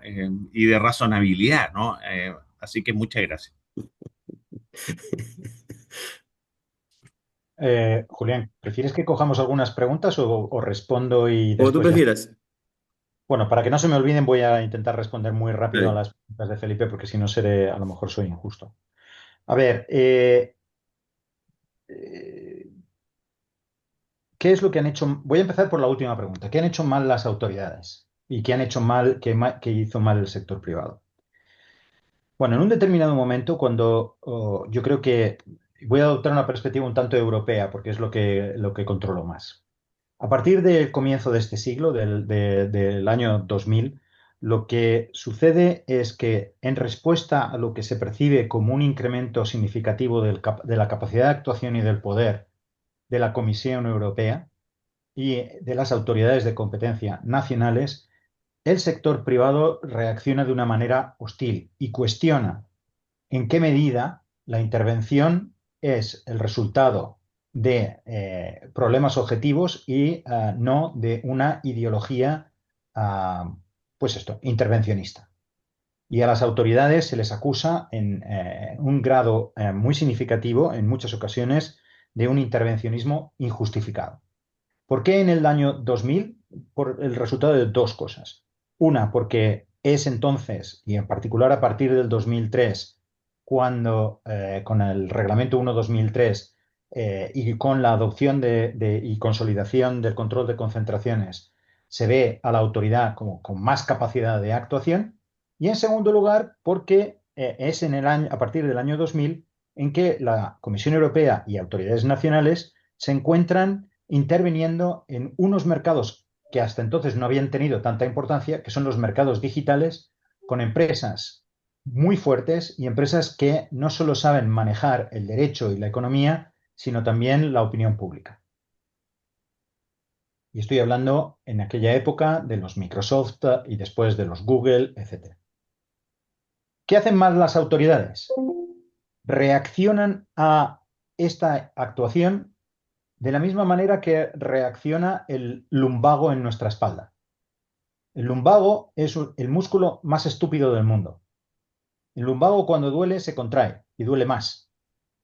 y de razonabilidad, ¿no? Así que muchas gracias. Julián, ¿prefieres que cojamos algunas preguntas o respondo y Como tú después ya? prefieras. Bueno, para que no se me olviden, voy a intentar responder muy rápido a Dale. las preguntas de Felipe, porque si no seré, a lo mejor soy injusto. A ver, eh, ¿qué es lo que han hecho? Voy a empezar por la última pregunta. ¿Qué han hecho mal las autoridades? ¿Y qué han hecho mal, qué hizo mal el sector privado? Bueno, en un determinado momento, cuando yo creo que voy a adoptar una perspectiva un tanto europea, porque es lo que controlo más. A partir del comienzo de este siglo, del año 2000, lo que sucede es que en respuesta a lo que se percibe como un incremento significativo de la capacidad de actuación y del poder de la Comisión Europea y de las autoridades de competencia nacionales, el sector privado reacciona de una manera hostil y cuestiona en qué medida la intervención es el resultado de problemas objetivos y no de una ideología, pues esto, intervencionista. Y a las autoridades se les acusa en un grado muy significativo, en muchas ocasiones, de un intervencionismo injustificado. ¿Por qué en el año 2000? Por el resultado de dos cosas. Una, porque es entonces, y en particular a partir del 2003, cuando con el Reglamento 1/2003 y con la adopción y consolidación del control de concentraciones, se ve a la autoridad como con más capacidad de actuación. Y en segundo lugar, porque es a partir del año 2000 en que la Comisión Europea y autoridades nacionales se encuentran interviniendo en unos mercados que hasta entonces no habían tenido tanta importancia, que son los mercados digitales, con empresas muy fuertes y empresas que no solo saben manejar el derecho y la economía, sino también la opinión pública. Y estoy hablando en aquella época de los Microsoft y después de los Google, etc. ¿Qué hacen más las autoridades? Reaccionan a esta actuación de la misma manera que reacciona el lumbago en nuestra espalda. El lumbago es el músculo más estúpido del mundo. El lumbago cuando duele se contrae y duele más.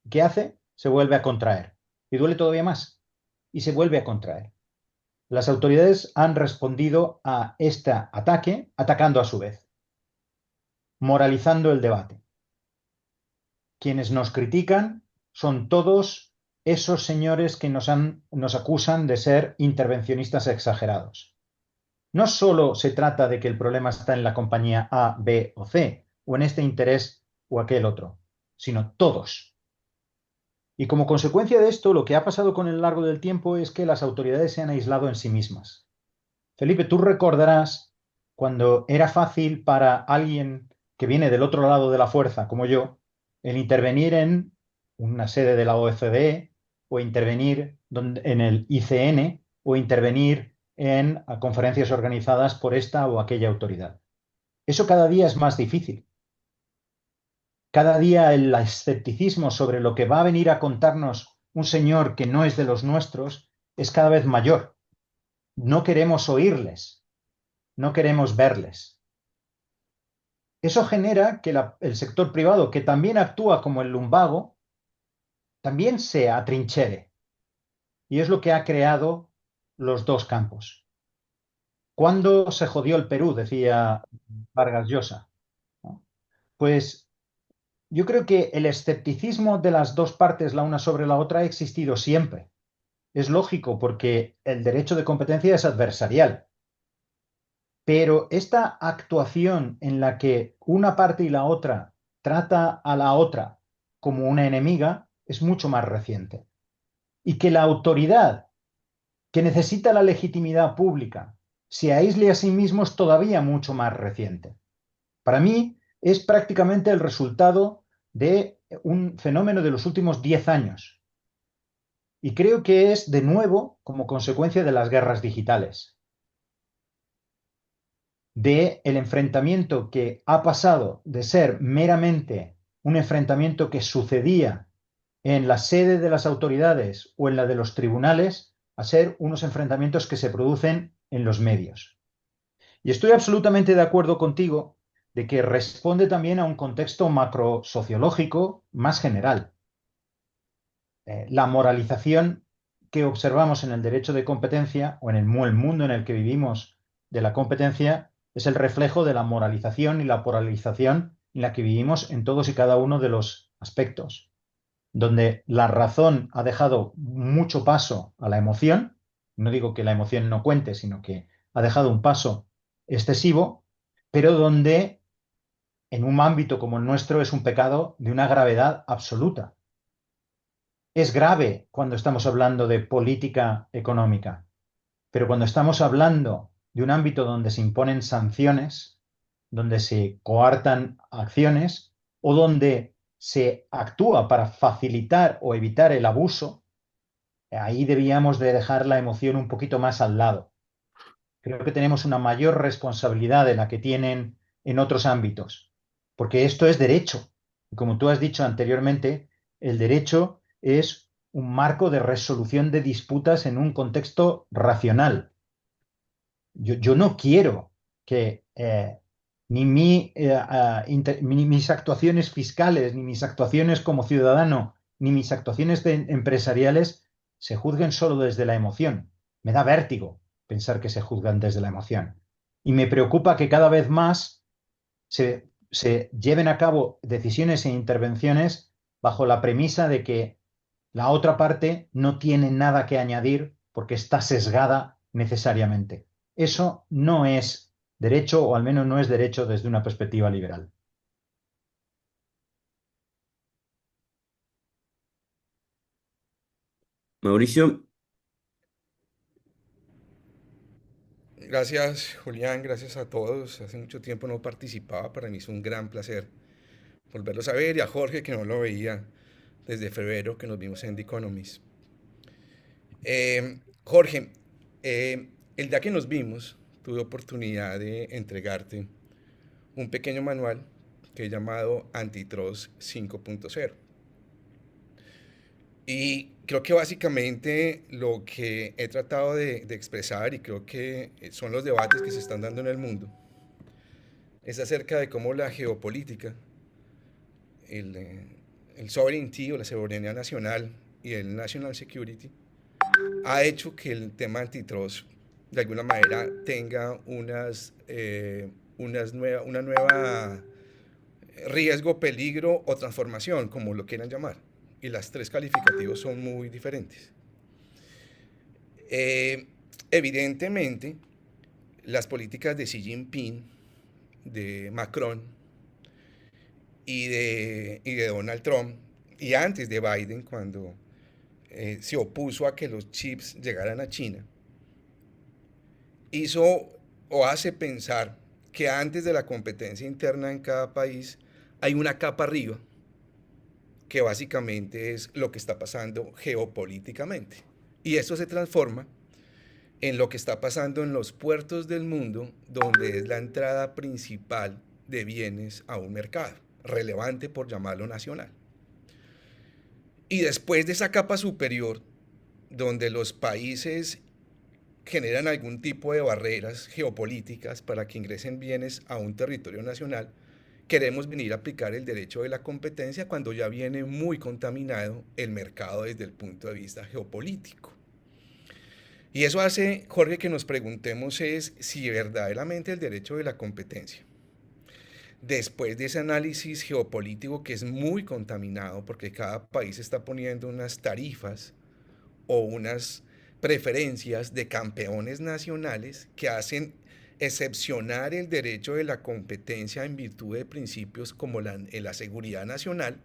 ¿Qué hace? Se vuelve a contraer y duele todavía más y se vuelve a contraer. Las autoridades han respondido a este ataque atacando a su vez, moralizando el debate. Quienes nos critican son todos esos señores que nos acusan de ser intervencionistas exagerados. No solo se trata de que el problema está en la compañía A, B o C, o en este interés o aquel otro, sino todos. Y como consecuencia de esto, lo que ha pasado con el largo del tiempo es que las autoridades se han aislado en sí mismas. Felipe, tú recordarás cuando era fácil para alguien que viene del otro lado de la fuerza, como yo, el intervenir en una sede de la OCDE o intervenir en el ICN o intervenir en conferencias organizadas por esta o aquella autoridad. Eso cada día es más difícil. Cada día el escepticismo sobre lo que va a venir a contarnos un señor que no es de los nuestros es cada vez mayor. No queremos oírles, no queremos verles. Eso genera que el sector privado, que también actúa como el lumbago, también se atrinchere. Y es lo que ha creado los dos campos. ¿Cuándo se jodió el Perú?, decía Vargas Llosa, ¿no? Pues yo creo que el escepticismo de las dos partes, la una sobre la otra, ha existido siempre. Es lógico porque el derecho de competencia es adversarial. Pero esta actuación en la que una parte y la otra trata a la otra como una enemiga es mucho más reciente. Y que la autoridad que necesita la legitimidad pública se aísle a sí mismo es todavía mucho más reciente. Para mí es prácticamente el resultado de un fenómeno de los últimos 10 años. Y creo que es de nuevo como consecuencia de las guerras digitales, de el enfrentamiento que ha pasado de ser meramente un enfrentamiento que sucedía en la sede de las autoridades o en la de los tribunales a ser unos enfrentamientos que se producen en los medios. Y estoy absolutamente de acuerdo contigo de que responde también a un contexto macrosociológico más general. La moralización que observamos en el derecho de competencia o en el mundo en el que vivimos de la competencia es el reflejo de la moralización y la polarización en la que vivimos en todos y cada uno de los aspectos, donde la razón ha dejado mucho paso a la emoción. No digo que la emoción no cuente, sino que ha dejado un paso excesivo, pero donde en un ámbito como el nuestro es un pecado de una gravedad absoluta. Es grave cuando estamos hablando de política económica, pero cuando estamos hablando de un ámbito donde se imponen sanciones, donde se coartan acciones o donde se actúa para facilitar o evitar el abuso, ahí debíamos de dejar la emoción un poquito más al lado. Creo que tenemos una mayor responsabilidad de la que tienen en otros ámbitos, porque esto es derecho. Y como tú has dicho anteriormente, el derecho es un marco de resolución de disputas en un contexto racional. Yo no quiero que ni mis actuaciones fiscales, ni mis actuaciones como ciudadano ni mis actuaciones empresariales se juzguen solo desde la emoción. Me da vértigo pensar que se juzgan desde la emoción. Y me preocupa que cada vez más se lleven a cabo decisiones e intervenciones bajo la premisa de que la otra parte no tiene nada que añadir porque está sesgada necesariamente. Eso no es derecho, o al menos no es derecho desde una perspectiva liberal. Mauricio, Gracias, Julián, gracias a todos. Hace mucho tiempo no participaba, para mí es un gran placer volverlos a ver y a Jorge, que no lo veía desde febrero, que nos vimos en The Economist. Jorge, el día que nos vimos, tuve oportunidad de entregarte un pequeño manual que he llamado Antitrust 5.0. Y creo que básicamente lo que he tratado de expresar, y creo que son los debates que se están dando en el mundo, es acerca de cómo la geopolítica, el, eh, el sovereignty o la soberanía nacional y el national security ha hecho que el tema antitrust de alguna manera tenga una nueva riesgo, peligro o transformación, como lo quieran llamar. Y las tres calificativos son muy diferentes. Eh, Evidentemente, las políticas de Xi Jinping, de Macron y de Donald Trump, y antes de Biden, cuando se opuso a que los chips llegaran a China, hizo o hace pensar que antes de la competencia interna en cada país hay una capa arriba, que básicamente es lo que está pasando geopolíticamente. Y esto se transforma en lo que está pasando en los puertos del mundo, donde es la entrada principal de bienes a un mercado, relevante por llamarlo nacional. Y después de esa capa superior, donde los países generan algún tipo de barreras geopolíticas para que ingresen bienes a un territorio nacional, queremos venir a aplicar el derecho de la competencia cuando ya viene muy contaminado el mercado desde el punto de vista geopolítico. Y eso hace, Jorge, que nos preguntemos es si verdaderamente el derecho de la competencia, después de ese análisis geopolítico que es muy contaminado porque cada país está poniendo unas tarifas o unas preferencias de campeones nacionales que hacen excepcionar el derecho de la competencia en virtud de principios como la seguridad nacional,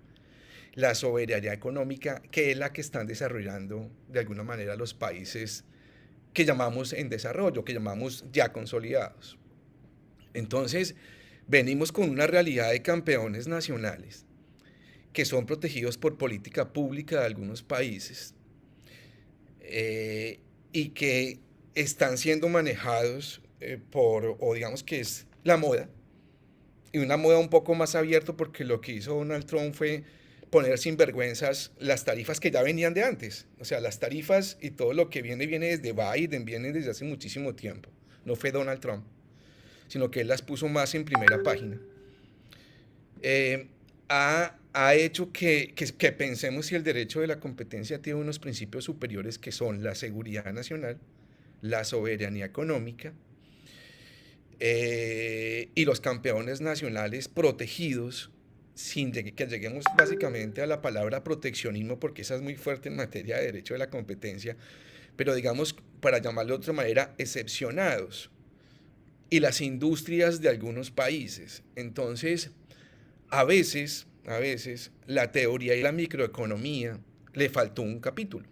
la soberanía económica, que es la que están desarrollando de alguna manera los países que llamamos en desarrollo, que llamamos ya consolidados. Entonces, venimos con una realidad de campeones nacionales que son protegidos por política pública de algunos países, y que están siendo manejados o digamos que es la moda, y una moda un poco más abierta porque lo que hizo Donald Trump fue poner sin vergüenzas las tarifas que ya venían de antes. O sea, las tarifas y todo lo que viene desde Biden, viene desde hace muchísimo tiempo. No fue Donald Trump, sino que él las puso más en primera página. Ha hecho que pensemos si el derecho de la competencia tiene unos principios superiores que son la seguridad nacional, la soberanía económica, y los campeones nacionales protegidos, sin que lleguemos básicamente a la palabra proteccionismo, porque esa es muy fuerte en materia de derecho de la competencia, pero digamos, para llamarlo de otra manera, excepcionados, y las industrias de algunos países. Entonces, a veces, la teoría y la microeconomía le faltó un capítulo,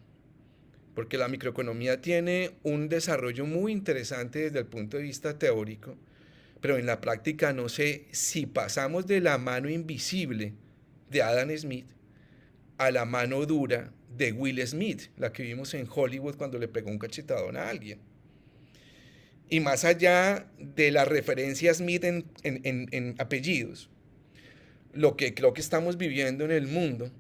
porque la microeconomía tiene un desarrollo muy interesante desde el punto de vista teórico, pero en la práctica no sé si pasamos de la mano invisible de Adam Smith a la mano dura de Will Smith, la que vimos en Hollywood cuando le pegó un cachetadón a alguien. Y más allá de la referencia a Smith en apellidos, lo que creo que estamos viviendo en el mundo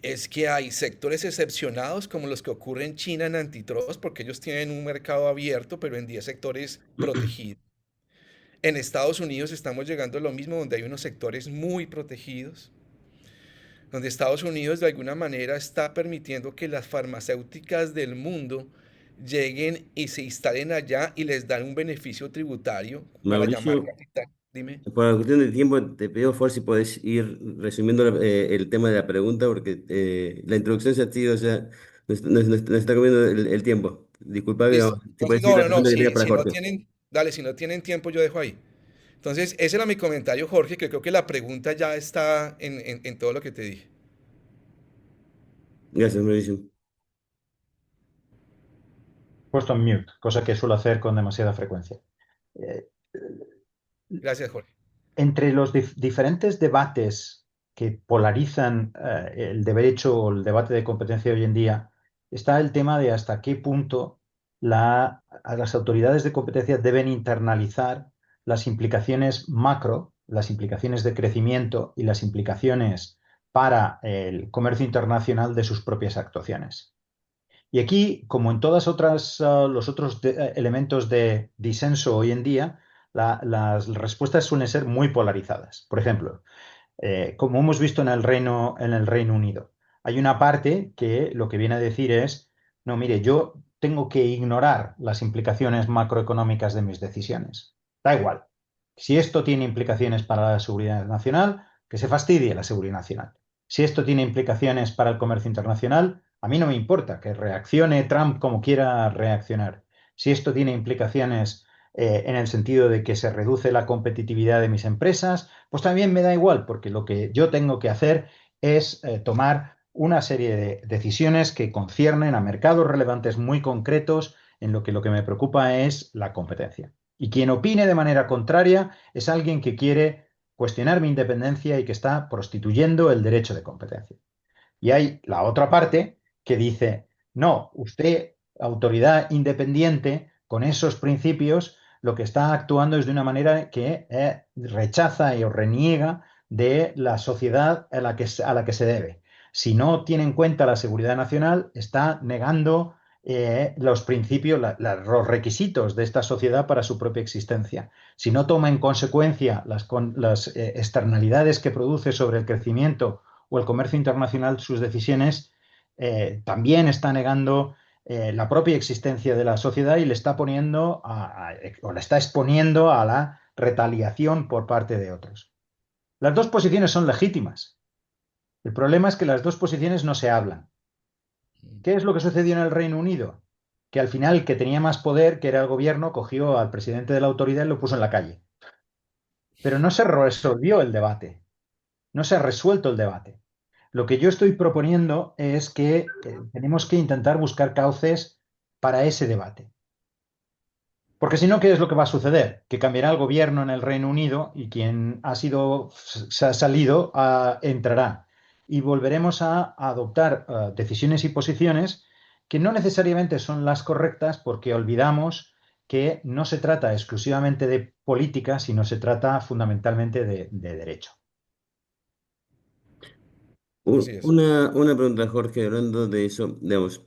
es que hay sectores excepcionados como los que ocurren en China en antitrust, porque ellos tienen un mercado abierto, pero en 10 sectores protegidos. En Estados Unidos estamos llegando a lo mismo, donde hay unos sectores muy protegidos. donde Estados Unidos de alguna manera está permitiendo que las farmacéuticas del mundo lleguen y se instalen allá y les dan un beneficio tributario para llamar Mauricio, capital. Dime. por la cuestión del tiempo, te pido por favor si podés ir resumiendo el tema de la pregunta, porque la introducción se ha sido, o sea, nos está comiendo el tiempo. Disculpa, Listo. si Entonces, podés ir no, la no, no, pregunta que tenía para si no Jorge. tienen, dale, si no tienen tiempo, yo dejo ahí. Entonces, ese era mi comentario, Jorge, que creo que la pregunta ya está en todo lo que te dije. Gracias, Mauricio. Puesto en mute, cosa que suelo hacer con demasiada frecuencia. Eh, Gracias, Jorge. Entre los diferentes debates que polarizan el derecho o el debate de competencia hoy en día, está el tema de hasta qué punto las autoridades de competencia deben internalizar las implicaciones macro, las implicaciones de crecimiento y las implicaciones para el comercio internacional de sus propias actuaciones. Y aquí, como en todas otras, los otros elementos de disenso hoy en día, las respuestas suelen ser muy polarizadas. Por ejemplo, como hemos visto en el Reino Unido, hay una parte que lo que viene a decir es, no, mire, yo tengo que ignorar las implicaciones macroeconómicas de mis decisiones. Da igual. Si esto tiene implicaciones para la seguridad nacional, que se fastidie la seguridad nacional. Si esto tiene implicaciones para el comercio internacional, a mí no me importa que reaccione Trump como quiera reaccionar. Si esto tiene implicaciones en el sentido de que se reduce la competitividad de mis empresas, pues también me da igual, porque lo que yo tengo que hacer es tomar una serie de decisiones que conciernen a mercados relevantes muy concretos, en lo que me preocupa es la competencia. Y quien opine de manera contraria es alguien que quiere cuestionar mi independencia y que está prostituyendo el derecho de competencia. Y hay la otra parte que dice, no, usted, autoridad independiente, con esos principios, lo que está actuando es de una manera que rechaza y o reniega de la sociedad a la que se debe. Si no tiene en cuenta la seguridad nacional, está negando los principios, los requisitos de esta sociedad para su propia existencia. Si no toma en consecuencia las externalidades que produce sobre el crecimiento o el comercio internacional sus decisiones, también está negando la propia existencia de la sociedad y le está poniendo o le está exponiendo a la retaliación por parte de otros. Las dos posiciones son legítimas. El problema es que las dos posiciones no se hablan. ¿Qué es lo que sucedió en el Reino Unido? Que al final el que tenía más poder, que era el gobierno, cogió al presidente de la autoridad y lo puso en la calle. Pero no se resolvió el debate, no se ha resuelto el debate. Lo que yo estoy proponiendo es que tenemos que intentar buscar cauces para ese debate. Porque si no, ¿qué es lo que va a suceder? Que cambiará el gobierno en el Reino Unido y quien se ha salido entrará. Y volveremos a adoptar decisiones y posiciones que no necesariamente son las correctas porque olvidamos que no se trata exclusivamente de política, sino se trata fundamentalmente de derecho. Así es. Una pregunta, Jorge, hablando de eso, digamos.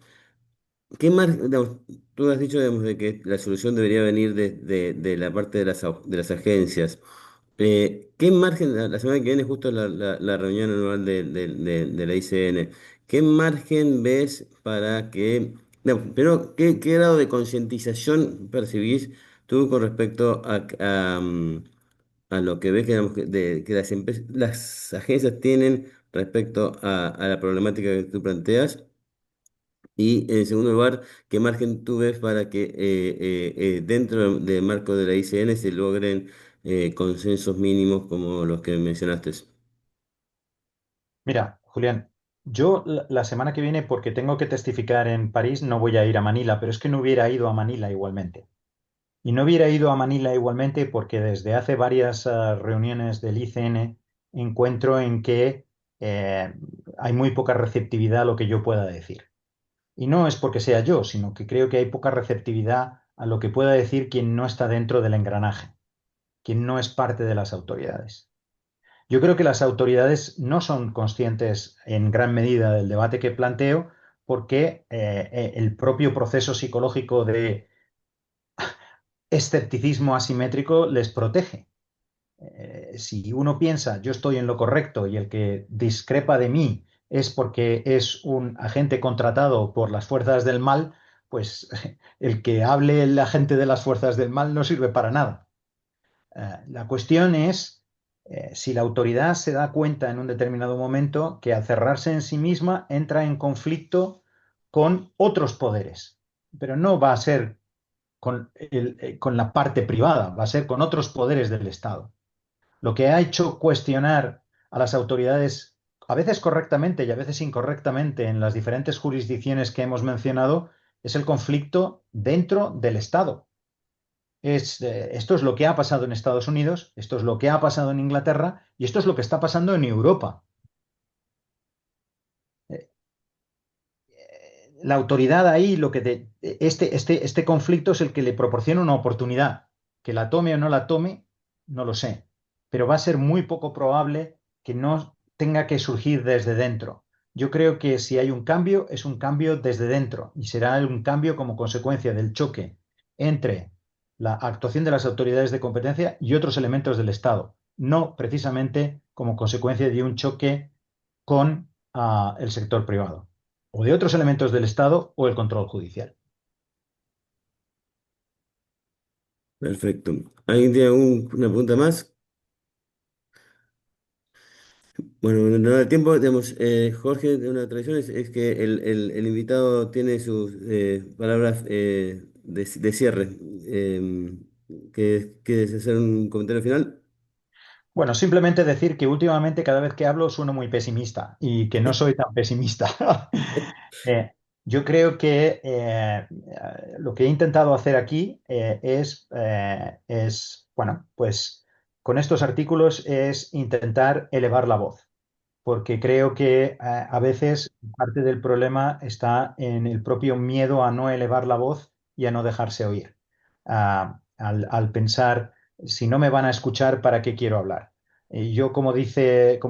Digamos, tú has dicho, digamos, de que la solución debería venir de la parte de las agencias. ¿Qué margen, la semana que viene justo la reunión anual de la ICN, qué margen ves para que, digamos, pero qué grado de concientización percibís tú con respecto a lo que ves que, digamos, que las agencias tienen respecto a la problemática que tú planteas? Y en segundo lugar, ¿qué margen tú ves para que dentro del marco de la ICN se logren consensos mínimos como los que mencionaste? Mira, Julián, yo la semana que viene, porque tengo que testificar en París, no voy a ir a Manila, pero es que no hubiera ido a Manila igualmente. Y no hubiera ido a Manila igualmente porque desde hace varias reuniones del ICN encuentro en que hay muy poca receptividad a lo que yo pueda decir. Y no es porque sea yo, sino que creo que hay poca receptividad a lo que pueda decir quien no está dentro del engranaje, quien no es parte de las autoridades. Yo creo que las autoridades no son conscientes en gran medida del debate que planteo porque el propio proceso psicológico de escepticismo asimétrico les protege. Si uno piensa yo estoy en lo correcto y el que discrepa de mí es porque es un agente contratado por las fuerzas del mal, pues el que hable el agente de las fuerzas del mal no sirve para nada. La cuestión es si la autoridad se da cuenta en un determinado momento que al cerrarse en sí misma entra en conflicto con otros poderes, pero no va a ser con la parte privada, va a ser con otros poderes del Estado. Lo que ha hecho cuestionar a las autoridades, a veces correctamente y a veces incorrectamente, en las diferentes jurisdicciones que hemos mencionado, es el conflicto dentro del Estado. Esto es lo que ha pasado en Estados Unidos, esto es lo que ha pasado en Inglaterra y esto es lo que está pasando en Europa. Eh, La autoridad ahí, este conflicto es el que le proporciona una oportunidad. Que la tome o no la tome, no lo sé. Pero va a ser muy poco probable que no tenga que surgir desde dentro. Yo creo que si hay un cambio, es un cambio desde dentro y será un cambio como consecuencia del choque entre la actuación de las autoridades de competencia y otros elementos del Estado, no precisamente como consecuencia de un choque con el sector privado o de otros elementos del Estado o el control judicial. Perfecto. ¿Alguien tiene una pregunta más? Bueno, no da tiempo, digamos, Jorge, de una tradición es que el invitado tiene sus palabras de cierre. ¿Quieres hacer un comentario final? Bueno, simplemente decir que últimamente cada vez que hablo sueno muy pesimista y que no soy tan pesimista. Eh, yo creo que lo que he intentado hacer aquí bueno, pues con estos artículos es intentar elevar la voz, porque creo que a veces parte del problema está en el propio miedo a no elevar la voz y a no dejarse oír. Al pensar, si no me van a escuchar, ¿para qué quiero hablar? Y yo, como dice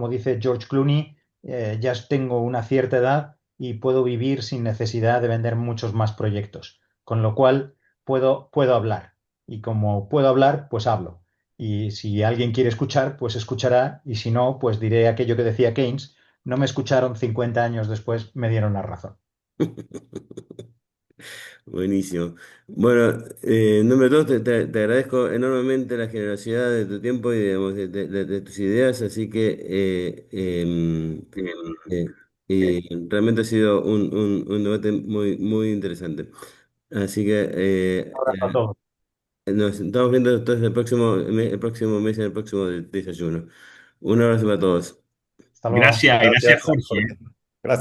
George Clooney, ya tengo una cierta edad y puedo vivir sin necesidad de vender muchos más proyectos, con lo cual puedo hablar. Y como puedo hablar, pues hablo. Y si alguien quiere escuchar, pues escuchará, y si no, pues diré aquello que decía Keynes, no me escucharon 50 años después, me dieron la razón. Buenísimo. Bueno, en nombre de todos, te agradezco enormemente la generosidad de tu tiempo y digamos, de tus ideas, así que eh, y realmente ha sido un debate muy, muy interesante. Así que Un abrazo a todos. nos estamos viendo entonces el próximo mes en el próximo desayuno. Un abrazo para todos. Hasta luego. Gracias, gracias Gracias. Jorge. Gracias.